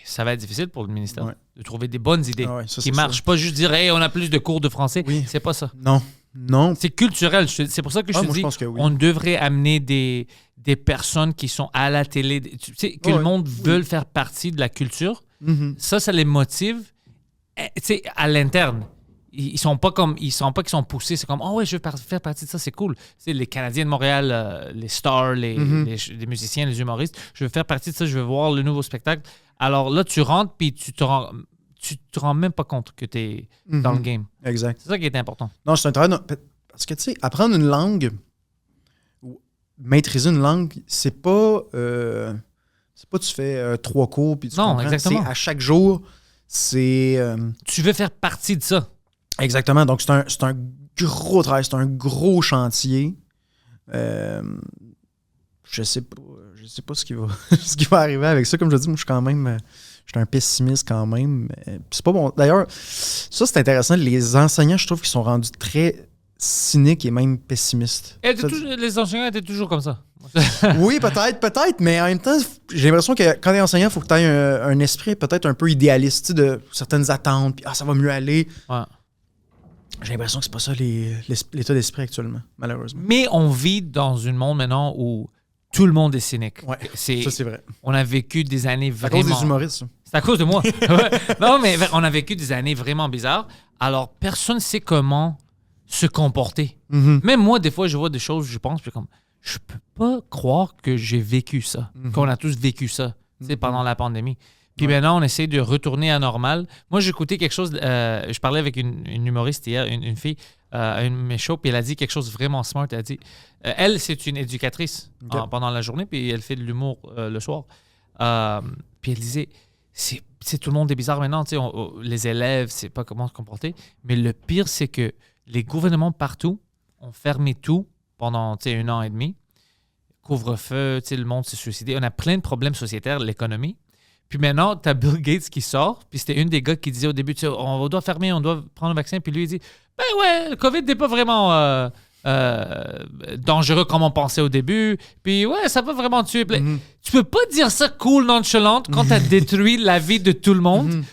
Ça va être difficile pour le ministère Ouais. de trouver des bonnes idées Ah ouais, ça, qui c'est marchent. sûr. Pas juste dire, hey, on a plus de cours de français. Oui. C'est pas ça. Non. C'est culturel. C'est pour ça que je te Moi, je dis, pense que oui. on devrait amener des personnes qui sont à la télé, tu sais, que Ouais, le monde oui. veut faire partie de la culture. Mhm. Ça les motive, tu sais, à l'interne. Ils sont pas qu'ils sont poussés. C'est comme, oh ouais, je veux faire partie de ça, c'est cool. Tu sais, les Canadiens de Montréal, les stars, les musiciens, les humoristes, je veux faire partie de ça, je veux voir le nouveau spectacle. Alors là, tu rentres, puis tu te rends même pas compte que tu es dans le game. Exact. C'est ça qui est important. Non, c'est un travail... Parce que, tu sais, apprendre une langue, ou maîtriser une langue, c'est pas tu fais 3 cours, puis tu Non, comprends. exactement. C'est à chaque jour, c'est... Tu veux faire partie de ça. Exactement. Donc, c'est un gros travail, c'est un gros chantier. Je sais pas. je sais pas ce qui va arriver avec ça. Comme je dis, moi, je suis un pessimiste quand même. C'est pas bon. D'ailleurs, ça, c'est intéressant. Les enseignants, je trouve qu'ils sont rendus très cyniques et même pessimistes. Les enseignants étaient toujours comme ça. Oui, peut-être, mais en même temps, j'ai l'impression que quand t'es enseignant, il faut que tu aies un esprit peut-être un peu idéaliste, tu sais, de certaines attentes, puis ça va mieux aller. Ouais. J'ai l'impression que c'est pas ça l'état d'esprit actuellement, malheureusement. Mais on vit dans un monde maintenant où tout le monde est cynique. Ouais, ça c'est vrai. On a vécu des années C'est à vraiment... cause des humoristes, ça. C'est à cause de moi. Ouais. Non, mais on a vécu des années vraiment bizarres. Alors, personne ne sait comment se comporter. Mm-hmm. Même moi, des fois, je vois des choses, je pense, puis comme, je peux pas croire que j'ai vécu ça, qu'on a tous vécu ça, tu sais, pendant la pandémie. Puis maintenant, on essaie de retourner à normal. Moi, j'ai écouté quelque chose, je parlais avec une humoriste hier, une fille, à une de mes shows, puis elle a dit quelque chose de vraiment smart. Elle a dit, elle, c'est une éducatrice pendant la journée, puis elle fait de l'humour le soir. Puis elle disait, c'est tout le monde est bizarre maintenant, tu sais, les élèves, c'est pas comment se comporter. Mais le pire, c'est que les gouvernements partout ont fermé tout pendant 1 an et demi. Couvre-feu, le monde s'est suicidé. On a plein de problèmes sociétaires, l'économie. Puis maintenant, tu as Bill Gates qui sort. Puis c'était un des gars qui disait au début, on doit fermer, on doit prendre le vaccin. Puis lui, il dit, ben ouais, le COVID n'est pas vraiment dangereux comme on pensait au début. Puis ouais, ça peut vraiment tuer. Tu peux pas dire ça cool, nonchalante quand tu as détruit la vie de tout le monde.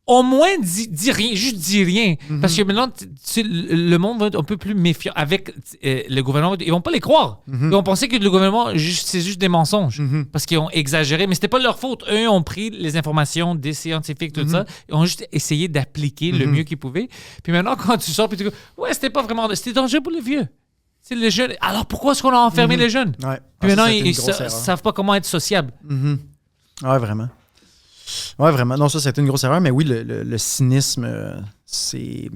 Au moins, dis rien, juste dis rien. Parce que maintenant, le monde va être un peu plus méfiant avec le gouvernement. Ils vont pas les croire. Ils vont penser que le gouvernement, c'est juste des mensonges. Parce qu'ils ont exagéré. Mais c'était pas leur faute. Eux ont pris les informations des scientifiques, tout ça. Ils ont juste essayé d'appliquer le mieux qu'ils pouvaient. Puis maintenant, quand tu sors, puis tu dis, ouais, c'était pas vraiment... C'était dangereux pour les vieux. C'est les jeunes. Alors pourquoi est-ce qu'on a enfermé les jeunes? Ouais. Puis maintenant, ils savent pas comment être sociables. Ouais, vraiment. Ouais, vraiment. Non, ça, c'était une grosse erreur. Mais oui, le cynisme, c'est...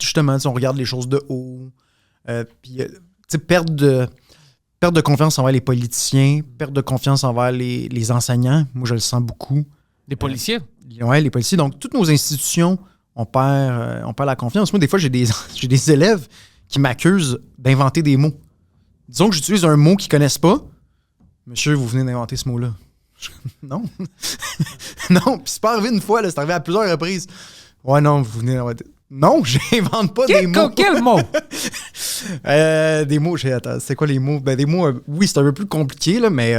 Justement, on regarde les choses de haut. Puis, tu sais, perte de confiance envers les politiciens, perte de confiance envers les enseignants. Moi, je le sens beaucoup. Les policiers? Oui, les policiers. Donc, toutes nos institutions, on perd la confiance. Moi, des fois, j'ai des élèves qui m'accusent d'inventer des mots. Disons que j'utilise un mot qu'ils ne connaissent pas. Monsieur, vous venez d'inventer ce mot-là. Non. Non, puis c'est pas arrivé une fois, là, c'est arrivé à plusieurs reprises. Ouais, non, vous venez d'inventer. Non, j'invente pas des mots. Quel mot? Des mots, attends, c'est quoi les mots? Ben, des mots, oui, c'est un peu plus compliqué, là, mais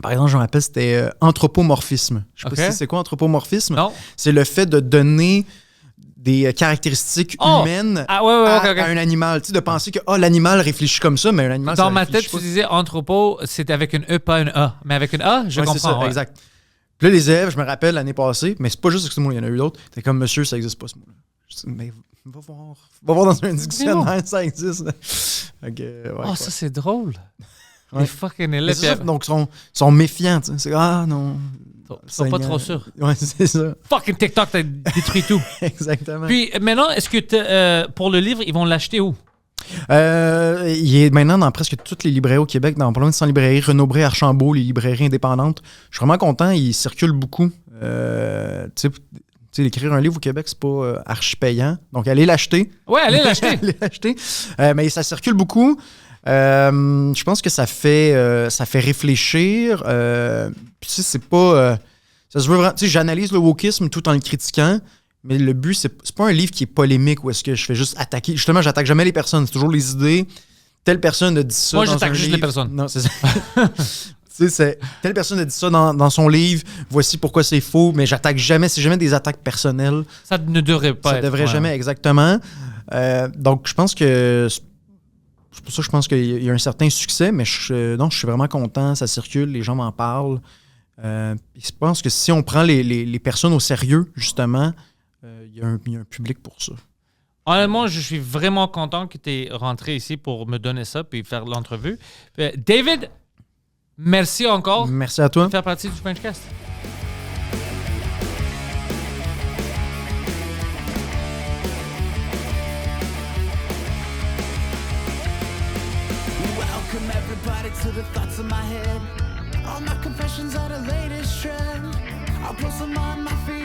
par exemple, je me rappelle, c'était anthropomorphisme. Je sais pas si c'est quoi anthropomorphisme. Non. C'est le fait de donner des caractéristiques humaines à un animal. Tu sais, de penser que l'animal réfléchit comme ça, mais un animal, dans ma tête, tu disais anthropo, c'était avec une E, pas une A. Mais avec une A, je comprends. C'est ça, exact. Puis là, les élèves, je me rappelle, l'année passée, mais c'est pas juste ce mot, il y en a eu d'autres. T'es comme, monsieur, ça existe pas ce mot-là. Je dis, mais va voir dans un dictionnaire, ça existe. Okay, ça, c'est drôle. Les fucking élèves. Ça, donc, ils sont méfiants. Tu sais. C'est non. Ils sont pas trop sûrs. Ouais, c'est ça. Fucking TikTok, t'as détruit tout. Exactement. Puis maintenant, est-ce que pour le livre, ils vont l'acheter où? Il est maintenant dans presque toutes les librairies au Québec, dans pas loin de 100 librairies, Renaud-Bré, Archambault, les librairies indépendantes. Je suis vraiment content, il circule beaucoup. Tu sais, écrire un livre au Québec, c'est pas archi payant. Donc, allez l'acheter. Ouais, allez l'acheter. Allez l'acheter. Mais ça circule beaucoup. Je pense que ça fait réfléchir. Puis tu sais, c'est pas... ça se veut vraiment... Tu sais, j'analyse le wokisme tout en le critiquant, mais le but, c'est pas un livre qui est polémique où est-ce que je fais juste attaquer. Justement, j'attaque jamais les personnes. C'est toujours les idées. Telle personne a dit ça Moi, dans j'attaque un juste livre. les personnes. Non, c'est ça. Tu sais, telle personne a dit ça dans son livre. Voici pourquoi c'est faux, mais j'attaque jamais. C'est jamais des attaques personnelles. Ça ne devrait pas ça être. devrait jamais, exactement. Donc, je pense que... C'est pour ça que je pense qu'il y a un certain succès, mais je suis vraiment content, ça circule, les gens m'en parlent. Je pense que si on prend les personnes au sérieux, justement, il y a un public pour ça. Honnêtement, je suis vraiment content que tu es rentré ici pour me donner ça puis faire l'entrevue. David, merci encore. Merci à toi. De faire partie du Frenchcast. Welcome everybody to the thoughts in my head. All my confessions are the latest trend. I'll post them on my feed.